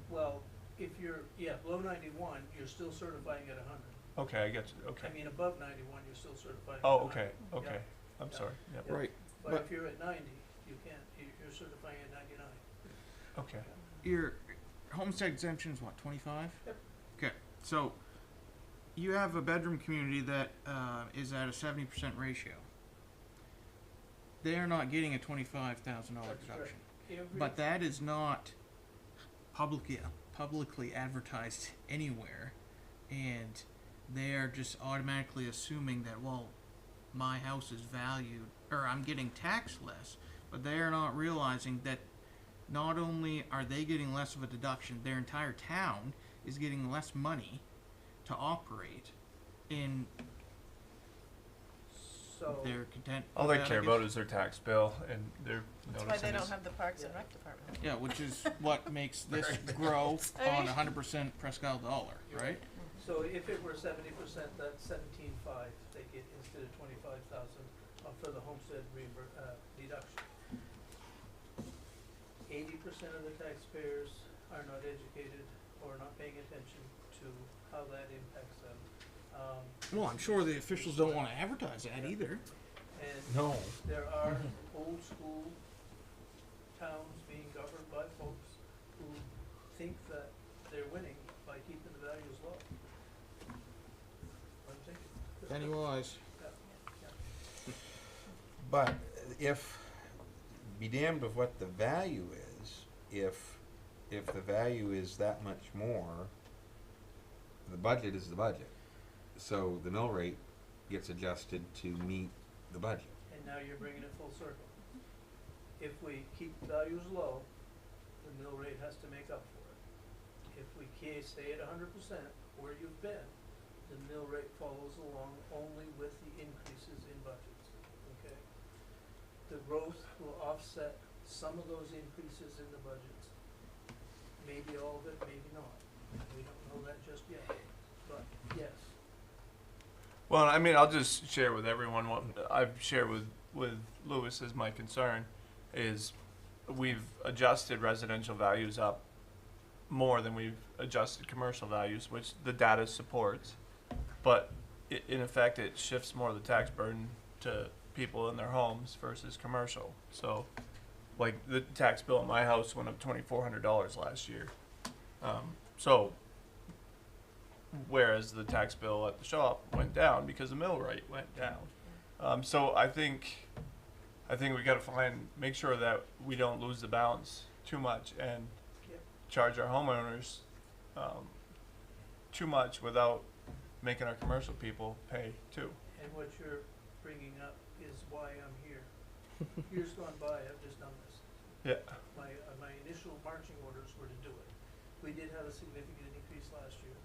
Well, if you're, below 91, you're still certifying at 100. Okay, I get you. Okay. I mean, above 91, you're still certifying Oh, at 100. okay. Okay. Yeah. I'm Yeah. sorry. Yep. Yeah. Right. But But- if you're at 90, you can't, you're certifying at 99. Okay. Your homestead exemption is what, 25? Yep. Okay, so you have a bedroom community that is at a 70% ratio. They are not getting a $25,000 That's deduction. correct. But that is not publicly advertised anywhere, and they are just automatically assuming that, well, my house is valued, or I'm getting taxed less, but they are not realizing that not only are they getting less of a deduction, their entire town is getting less money to operate in So, their content. All they care about is their tax bill and their That's why noticing they don't is- have the Parks and Rec department. Yeah, which is what makes this grow on 100% Presque dollar, right? so if it were 70%, that's 17.5 they get instead of 25,000 for the homestead deduction. 80% of the taxpayers are not educated or not paying attention to how that impacts them. Well, I'm sure the officials don't want to advertise that either. And No. there are old school towns being governed by folks who think that they're winning by keeping the values low. I'm thinking. Penny wise. Yeah, yeah. But if, be damned with what the value is, if the value is that much more, the budget is the budget. So the mill rate gets adjusted to meet the budget. And now you're bringing it full circle. If we keep values low, the mill rate has to make up for it. If we stay at 100% where you've been, the mill rate follows along only with the increases in budgets, okay? The growth will offset some of those increases in the budgets. Maybe all of it, maybe not. We don't know that just yet, but yes. Well, I mean, I'll just share with everyone what I've shared with Lewis as my concern is we've adjusted residential values up more than we've adjusted commercial values, which the data supports. But in effect, it shifts more of the tax burden to people in their homes versus commercial. So, like the tax bill in my house went up $2,400 last year. So, whereas the tax bill at the shop went down because the mill rate went down. So I think we got to make sure that we don't lose the balance too much and Yep. charge our homeowners too much without making our commercial people pay too. And what you're bringing up is why I'm here. Years gone by, I've just done this. Yeah. My initial marching orders were to do it. We did have a significant increase last year.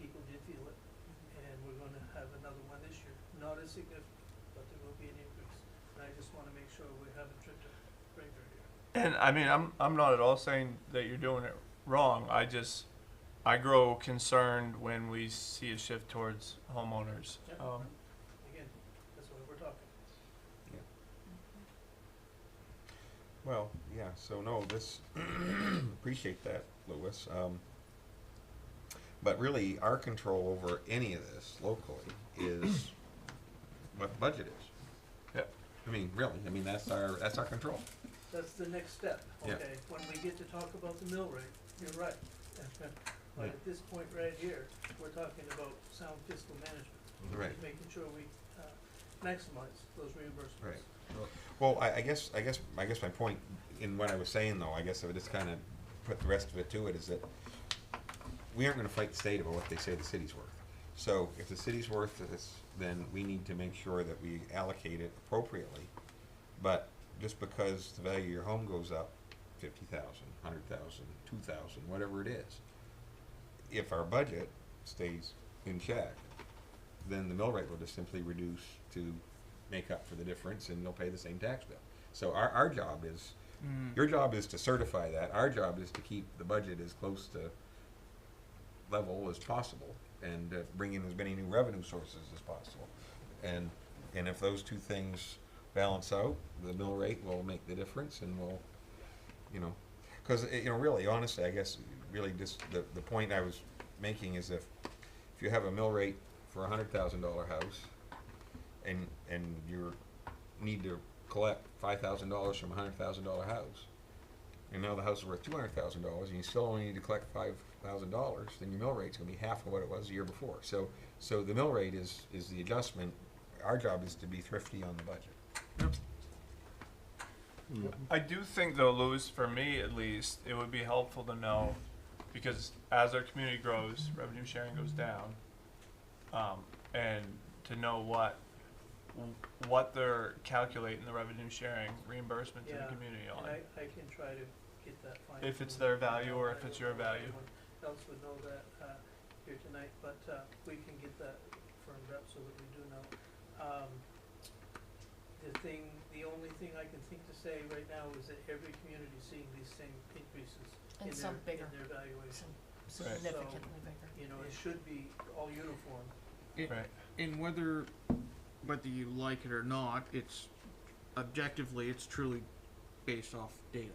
People did feel it, and we're gonna have another one this year. Not as significant, but there will be an increase. And I just wanna make sure we haven't tripped a breaker here. And I mean, I'm not at all saying that you're doing it wrong. I grow concerned when we see a shift towards homeowners. Yep. Again, that's why we're talking. Well, yeah, so no, this, appreciate that, Louis. But really, our control over any of this locally is what the budget is. Yep. I mean, really, I mean, that's our control. That's the next step, Yeah. okay? When we get to talk about the mill rate, you're right. But at this point right here, we're talking about sound fiscal management. Right. Making sure we maximize those reimbursements. Right. Well, I guess my point in what I was saying, though, I guess I would just kind of put the rest of it to it, is that we aren't going to fight the state about what they say the city's worth. So if the city's worth this, then we need to make sure that we allocate it appropriately. But just because the value of your home goes up 50,000, 100,000, 2,000, whatever it is, if our budget stays in check, then the mill rate will just simply reduce to make up for the difference, and they'll pay the same tax bill. So our job is, your job is to certify that. Our job is to keep the budget as close to level as possible, and bring in as many new revenue sources as possible. And if those two things balance out, the mill rate will make the difference, and we'll, because really, honestly, I guess really just the point I was making is if you have a mill rate for a $100,000 house, and you need to collect $5,000 from a $100,000 house, and now the house is worth $200,000, and you still only need to collect $5,000, then your mill rate's going to be half of what it was the year before. So the mill rate is the adjustment. Our job is to be thrifty on the budget. I do think, though, Louis, for me at least, it would be helpful to know, because as our community grows, revenue sharing goes down, and to know what they're calculating the revenue sharing reimbursement to the community on. And I can try to get that fine. If it's their value or if it's your value. Everyone else would know that here tonight, but we can get that firmed up so that we do know. The only thing I can think to say right now is that every community is seeing these same increases And in some bigger. their valuation. Significantly bigger. It should be all uniform. And whether you like it or not, it's objectively, it's truly based off data.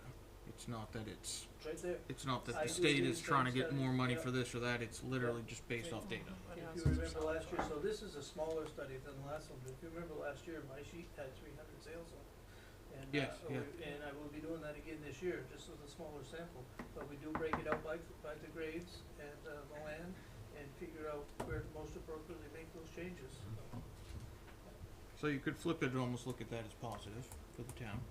It's not that it's Right there. It's not that I the do state the is trying to same get more study, money yeah. for this or that. It's literally just based off data. If you remember last year, so this is a smaller study than the last one, but if you remember last year, my sheet had 300 sales on it. And, Yes, yeah. and I will be doing that again this year, just with a smaller sample, but we do break it out by the grades and, the land, and figure out where to most appropriately make those changes. So you could flip it and almost look at that as positive for the town.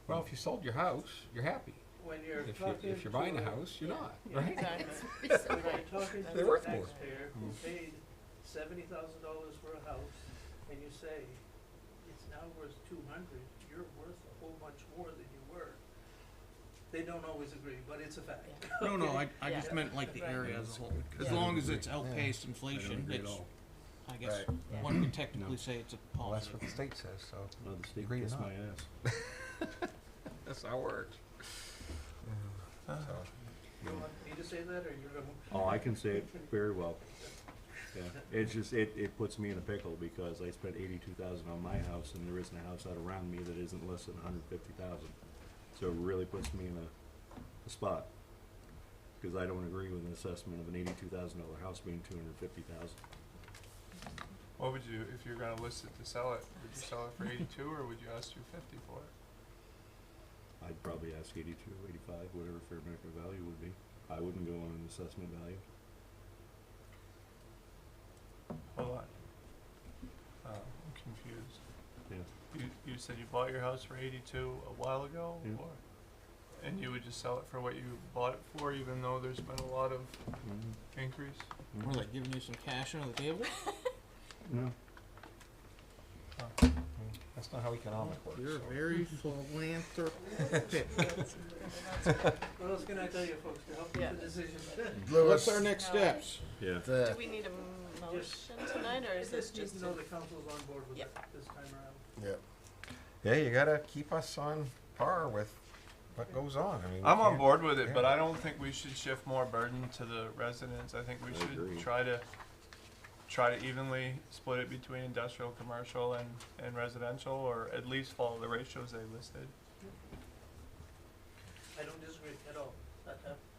Well, if you sold your house, you're happy. When you're If talking you're buying a to house, you're not, yeah, right? exactly. When you're talking to They're a worth more. taxpayer who paid $70,000 for a house, and you say, it's now worth 200, you're worth a whole bunch more than you were. They don't always agree, but it's a fact. No, Okay? I just meant like the Right. area as a whole. As Yeah. long as it's outpaced inflation, it's, I guess, Yeah. one could technically say it's a Well, that's what positive. the state says, so. Well, the state Agree or kissed not. my ass. That's how it works. So, You want me to say that, or you're gonna? Oh, I can say it very well. Yeah, it's just, it puts me in a pickle because I spent $82,000 on my house and there isn't a house out around me that isn't less than $150,000. So it really puts me in a spot. Cause I don't agree with an assessment of an $82,000 house being $250,000. What would you, if you're gonna list it to sell it, would you sell it for 82 or would you ask 250 for it? I'd probably ask 82, 85, whatever fair market value would be. I wouldn't go on an assessment value. Hold on. I'm confused. Yeah. You said you bought your house for 82 a while ago, Yeah. or, and you would just sell it for what you bought it for, even though there's been a lot of increase? Were they giving you some cash under the table? No. That's not how economic works. You're very philanthropic. What else can I tell you, folks, to help Yeah. with the decision? What's our next steps? Yeah. Do we need a motion tonight, or is this Just just know a? the council's on board with Yeah. it this time around. Yeah. Yeah, you gotta keep us on par with what goes on. I mean, we I'm on can't- board with it, yeah. but I don't think we should shift more burden to the residents. I think we I should agree. try to evenly split it between industrial, commercial, and residential, or at least follow the ratios they listed. I don't disagree at all.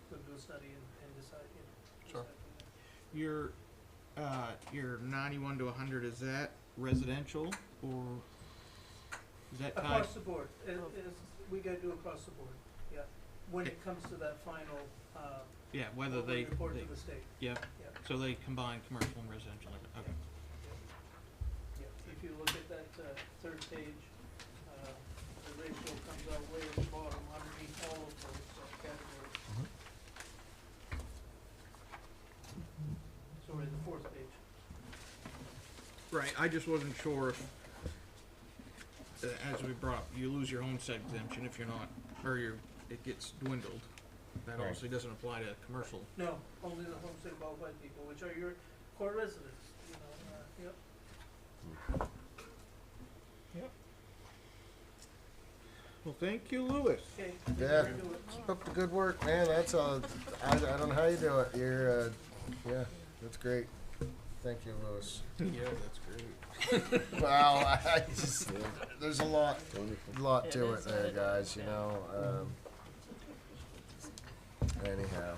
We'll do a study and decide, Sure. Your 91 to 100, is that residential or is that tied? Across the board, we gotta do across the board, yeah. When it comes to that final, Yeah, whether when we they, report to the state. yeah, Yeah. so they combine commercial and residential, okay. Yeah, if you look at that, third page, the ratio comes out way at the bottom underneath all of those categories. Sorry, the fourth page. Right, I just wasn't sure if, as we brought up, you lose your homestead exemption if you're not, or it gets dwindled. That Right. obviously doesn't apply to commercial. No, only the homestead qualified people, which are your core residents, you know, yep. Yep. Well, thank you, Louis. Okay. Yeah, keep up the good work, man. That's I don't know how you do it. You're, yeah, that's great. Thank you, Louis. Yeah, that's great. Wow, I just, there's a lot to it there, guys, you know. Anyhow.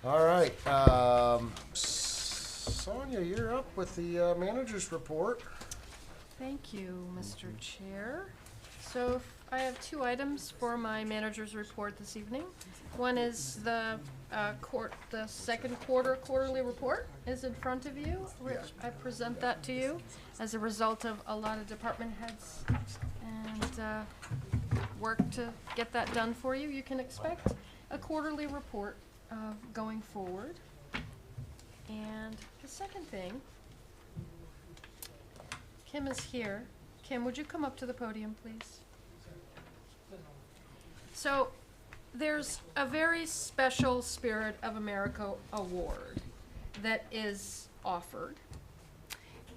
All right, Sonia, you're up with the manager's report. Thank you, Mr. Chair. So I have two items for my manager's report this evening. One is the second quarterly report is in front of you, which I present that to you as a result of a lot of department heads and work to get that done for you. You can expect a quarterly report going forward. And the second thing, Kim is here. Kim, would you come up to the podium, please? So, there's a very special Spirit of America award that is offered.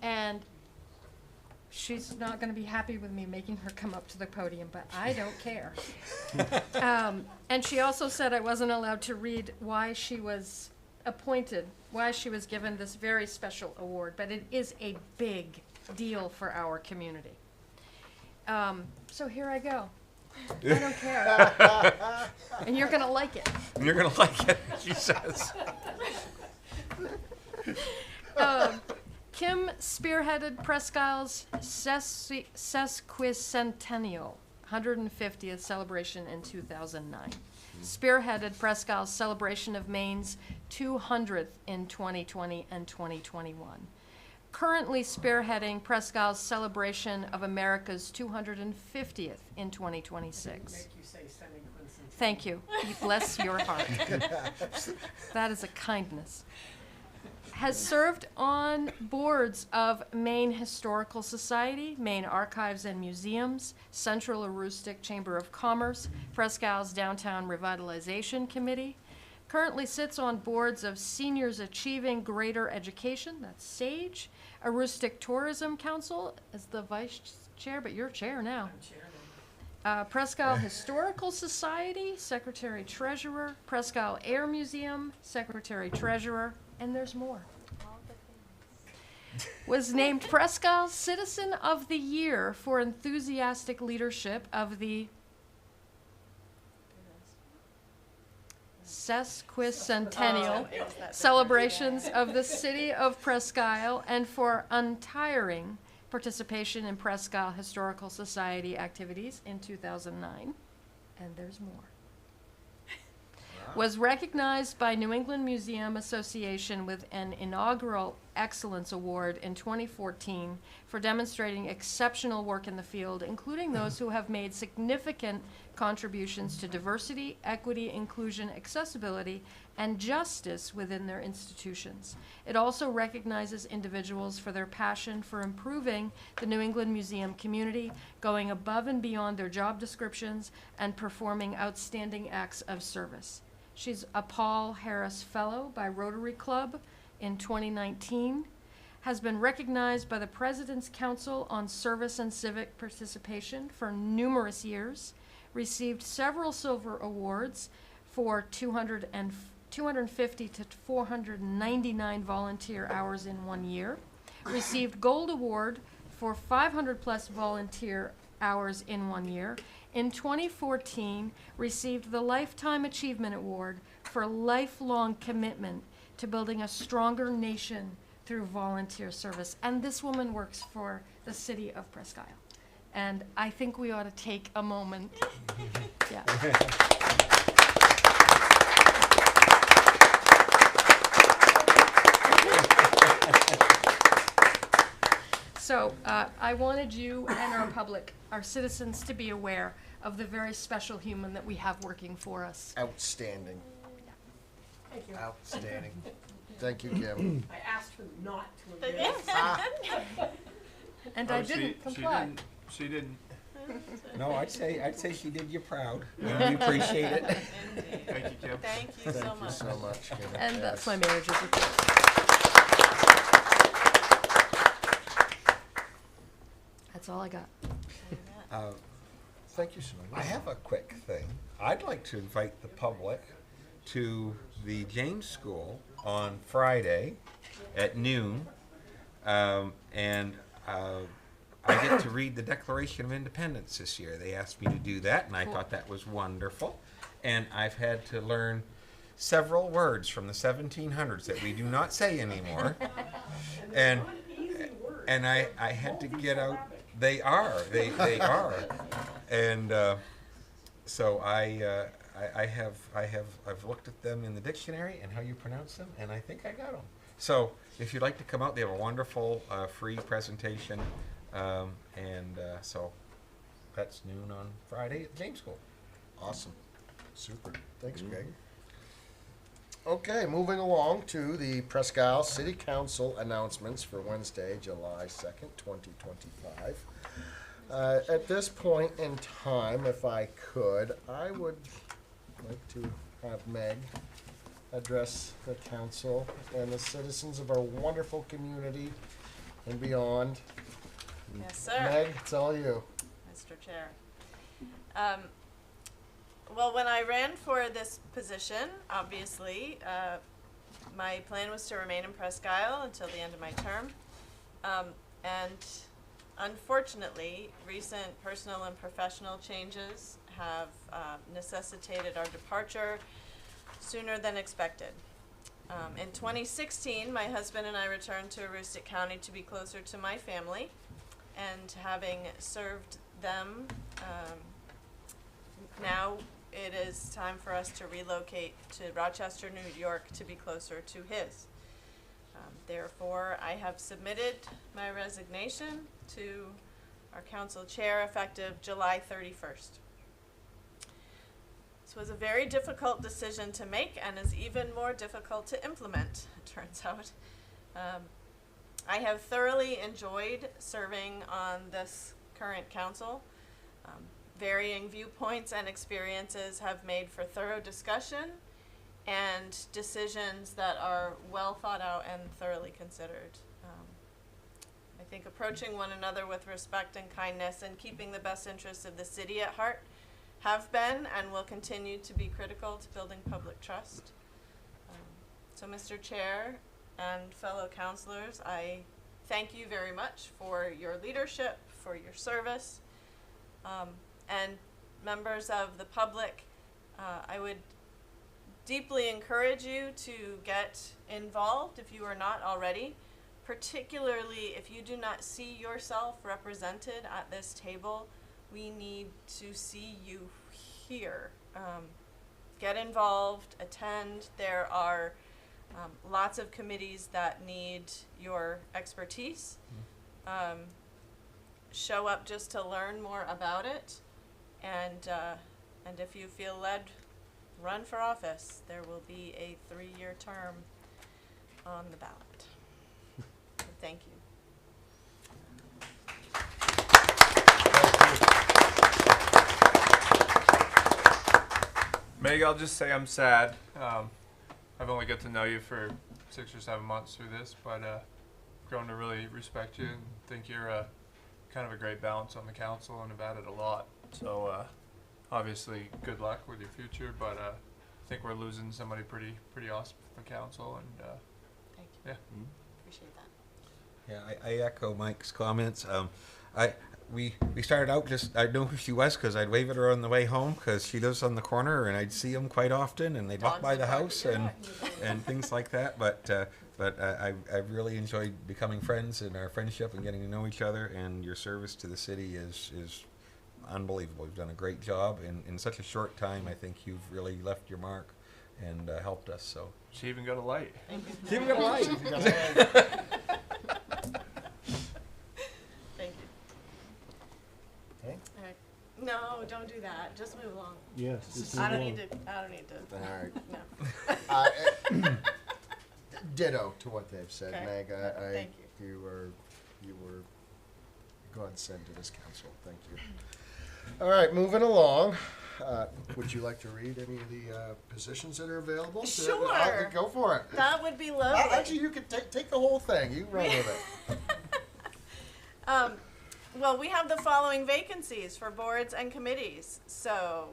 And she's not going to be happy with me making her come up to the podium, but I don't care. And she also said I wasn't allowed to read why she was appointed, why she was given this very special award, but it is a big deal for our community. So here I go. I don't care. And you're going to like it. And you're going to like it, she says. Kim spearheaded Presque Isle's sesquicentennial 150th celebration in 2009. Spearheaded Presque Isle's celebration of Maine's 200th in 2020 and 2021. Currently spearheading Presque Isle's celebration of America's 250th in 2026. Make you say semi-quincentennial. Thank you. Bless your heart. That is a kindness. Has served on boards of Maine Historical Society, Maine Archives and Museums, Central Aroostook Chamber of Commerce, Presque Isle's Downtown Revitalization Committee. Currently sits on boards of Seniors Achieving Greater Education, that's SAGE, Aroostook Tourism Council as the vice chair, but you're chair now. I'm chair now. Presque Isle Historical Society, Secretary Treasurer, Presque Isle Air Museum, Secretary Treasurer, and there's more. Was named Presque Isle Citizen of the Year for enthusiastic leadership of the sesquicentennial celebrations of the city of Presque Isle and for untiring participation in Presque Isle Historical Society activities in 2009. And there's more. Was recognized by New England Museum Association with an inaugural Excellence Award in 2014 for demonstrating exceptional work in the field, including those who have made significant contributions to diversity, equity, inclusion, accessibility, and justice within their institutions. It also recognizes individuals for their passion for improving the New England Museum community, going above and beyond their job descriptions, and performing outstanding acts of service. She's a Paul Harris Fellow by Rotary Club in 2019, has been recognized by the President's Council on Service and Civic Participation for numerous years, received several silver awards for 250 to 499 volunteer hours in 1 year, received gold award for 500 plus volunteer hours in 1 year. In 2014, received the Lifetime Achievement Award for lifelong commitment to building a stronger nation through volunteer service. And this woman works for the city of Presque. And I think we ought to take a moment. Yeah. So I wanted you and our public, our citizens, to be aware of the very special human that we have working for us. Outstanding. Thank you. Outstanding. Thank you, Kim. I asked her not to embarrass. And I didn't comply. She didn't. No, I'd say she did you proud. And we appreciate it. Thank you, Kim. Thank you so Thank you much. so much, Kim. And Yes. that's my manager's report. That's all I got. Thank you so much. I have a quick thing. I'd like to invite the public to the James School on Friday at noon, and I get to read the Declaration of Independence this year. They asked me to do that, and I thought that was wonderful. And I've had to learn several words from the 1700s that we do not say anymore. and I had to get out. They are. And so I've looked at them in the dictionary and how you pronounce them, and I think I got them. So if you'd like to come out, they have a wonderful free presentation, so that's noon on Friday at James School. Awesome. Super. Thanks, Greg. Okay, moving along to the Presque Isle City Council announcements for Wednesday, July 2nd, 2025. At this point in time, if I could, I would like to have Meg address the council and the citizens of our wonderful community and beyond. Yes, sir. Meg, it's all you. Mr. Chair. Well, when I ran for this position, obviously, my plan was to remain in Presque Isle until the end of my term. And unfortunately, recent personal and professional changes have necessitated our departure sooner than expected. In 2016, my husband and I returned to Aroostook County to be closer to my family, and having served them, now it is time for us to relocate to Rochester, New York, to be closer to his. Therefore, I have submitted my resignation to our council chair effective July 31st. This was a very difficult decision to make and is even more difficult to implement, it turns out. I have thoroughly enjoyed serving on this current council. Varying viewpoints and experiences have made for thorough discussion and decisions that are well thought out and thoroughly considered. I think approaching one another with respect and kindness and keeping the best interests of the city at heart have been and will continue to be critical to building public trust. So Mr. Chair and fellow councilors, I thank you very much for your leadership, for your service, and members of the public, I would deeply encourage you to get involved if you are not already, particularly if you do not see yourself represented at this table. We need to see you here. Get involved, attend. There are lots of committees that need your expertise. Show up just to learn more about it, and if you feel led, run for office. There will be a 3-year term on the ballot. So thank you. Meg, I'll just say I'm sad. I've only got to know you for 6 or 7 months through this, but grown to really respect you and think you're kind of a great balance on the council and have added a lot. So obviously, good luck with your future, but I think we're losing somebody pretty awesome for the council, and Thank you. yeah. Appreciate that. Yeah, I echo Mike's comments. We started out just, I knew who she was because I'd wave at her on the way home because she lives on the corner and I'd see them quite often and they'd walk Dogs by would the bark house at your and things like that. But I've really enjoyed becoming friends and our friendship and getting to know each other, and your service to the city is unbelievable. You've done a great job in such a short time. I think you've really left your mark and helped us. So She even got a light. she even got a light. Thank you. Okay. All right. No, don't do that. Just move along. Yes. just I move don't on. need to. I don't need to. All right. No. Ditto to what they've said, Okay. Meg. Thank You were godsend to this council. Thank you. All right, moving along. Would you like to read any of the positions that are available? Sure. Go for it. That would be lovely. Actually, you could take the whole thing. You run with it. Well, we have the following vacancies for boards and committees. So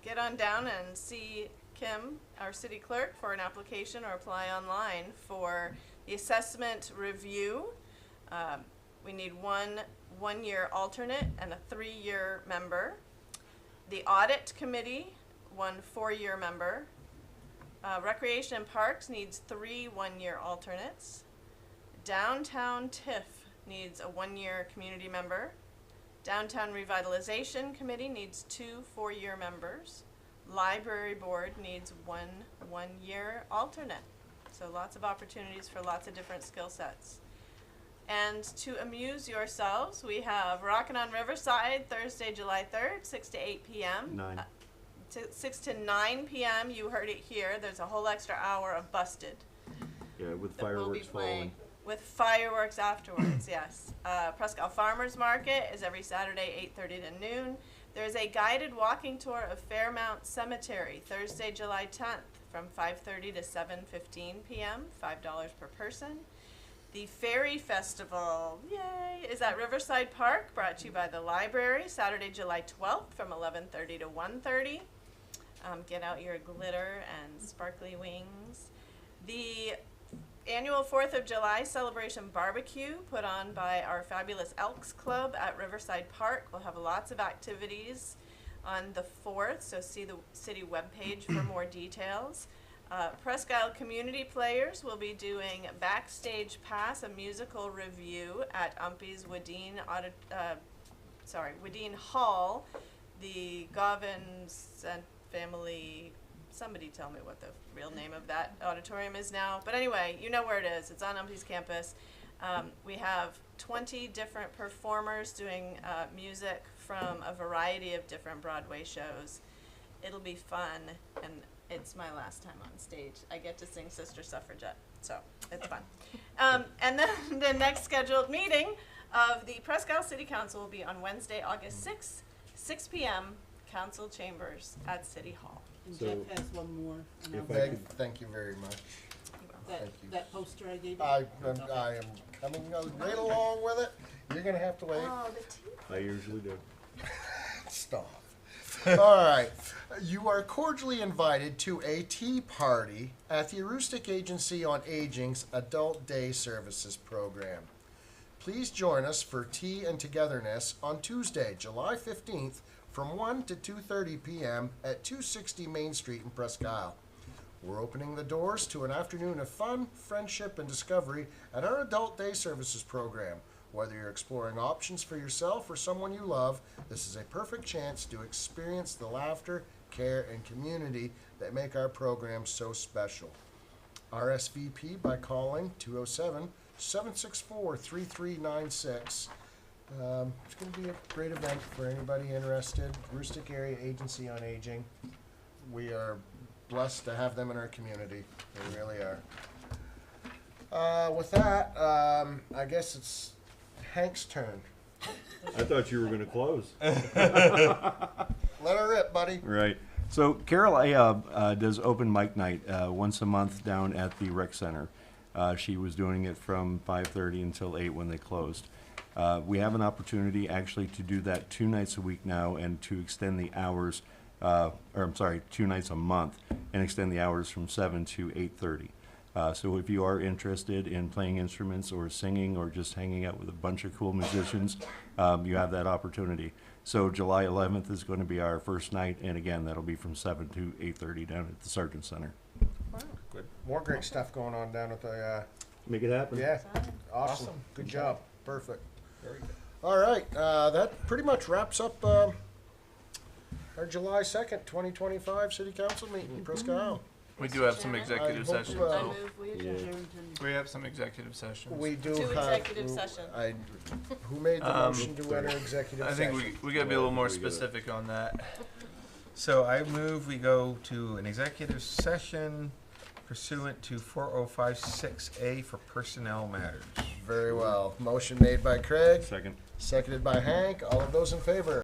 get on down and see Kim, our city clerk, for an application or apply online for the assessment review. We need one 1-year alternate and a 3-year member. The audit committee, 1 4-year member. Recreation and Parks needs 3 1-year alternates. Downtown TIF needs a 1-year community member. Downtown Revitalization Committee needs 2 4-year members. Library Board needs 1 1-year alternate. So lots of opportunities for lots of different skill sets. And to amuse yourselves, we have Rockin' on Riverside, Thursday, July 3rd, 6 to 8 p.m. 9. 6 to 9 p.m. You heard it here. There's a whole extra hour of Busted. Yeah, with that we'll be fireworks playing. following. With fireworks afterwards, yes. Presque Farmers Market is every Saturday, 8:30 to noon. There's a guided walking tour of Fairmount Cemetery, Thursday, July 10th, from 5:30 to 7:15 p.m., $5 per person. The Fairy Festival, yay, is at Riverside Park, brought to you by the library, Saturday, July 12th, from 11:30 to 1:30. Get out your glitter and sparkly wings. The annual 4th of July celebration barbecue put on by our fabulous Elks Club at Riverside Park. We'll have lots of activities on the 4th, so see the city webpage for more details. Presque Community Players will be doing Backstage Pass, a musical review at Umpy's Wadeen Hall. The Govins and family, somebody tell me what the real name of that auditorium is now. But anyway, you know where it is. It's on Umpy's campus. We have 20 different performers doing music from a variety of different Broadway shows. It'll be fun, and it's my last time on stage. I get to sing Sister Suffragette, so it's fun. And then the next scheduled meeting of the Presque City Council will be on Wednesday, August 6th, 6 p.m., Council Chambers at City Hall. And So, Jeff has one more. if I Meg, could- thank you very much. That, Thank you. that poster I gave you? I am coming right along with it. You're going to have to wait. Oh, the tea. I usually do. Stop. All right. You are cordially invited to a tea party at the Aroostook Agency on Aging's Adult Day Services program. Please join us for tea and togetherness on Tuesday, July 15th from 1 to 2:30 p.m. at 260 Main Street in Presque Isle. We're opening the doors to an afternoon of fun, friendship, and discovery at our Adult Day Services program. Whether you're exploring options for yourself or someone you love, this is a perfect chance to experience the laughter, care, and community that make our program so special. RSVP by calling 207-764-3396. It's going to be a great event for anybody interested. Aroostook Area Agency on Aging. We are blessed to have them in our community. They really are. With that, I guess it's Hank's turn. I thought you were going to close. Let her rip, buddy. Right. So Carol does open mic night once a month down at the rec center. She was doing it from 5:30 until 8 when they closed. We have an opportunity actually to do that 2 nights a week now and to extend the hours, 2 nights a month and extend the hours from 7 to 8:30. So if you are interested in playing instruments or singing or just hanging out with a bunch of cool musicians, you have that opportunity. So July 11th is going to be our first night, and again, that'll be from 7 to 8:30 down at the Sergeant Center. Good. More great stuff going on down at the, Make it happen. yeah, awesome. Good job. Perfect. Very good. All right, that pretty much wraps up our July 2nd, 2025 City Council meeting in Presque Isle. We do have some executive I hope, sessions. uh, I though. move we Yeah. adjourn. We have some executive sessions. We do To have. executive session. Who made the Um, motion to enter executive I session? think we gotta be a little more We gotta- specific on that. So I move we go to an executive session pursuant to 4056A for personnel matters. Very well. Motion made by Craig, Second. seconded by Hank. All of those in favor?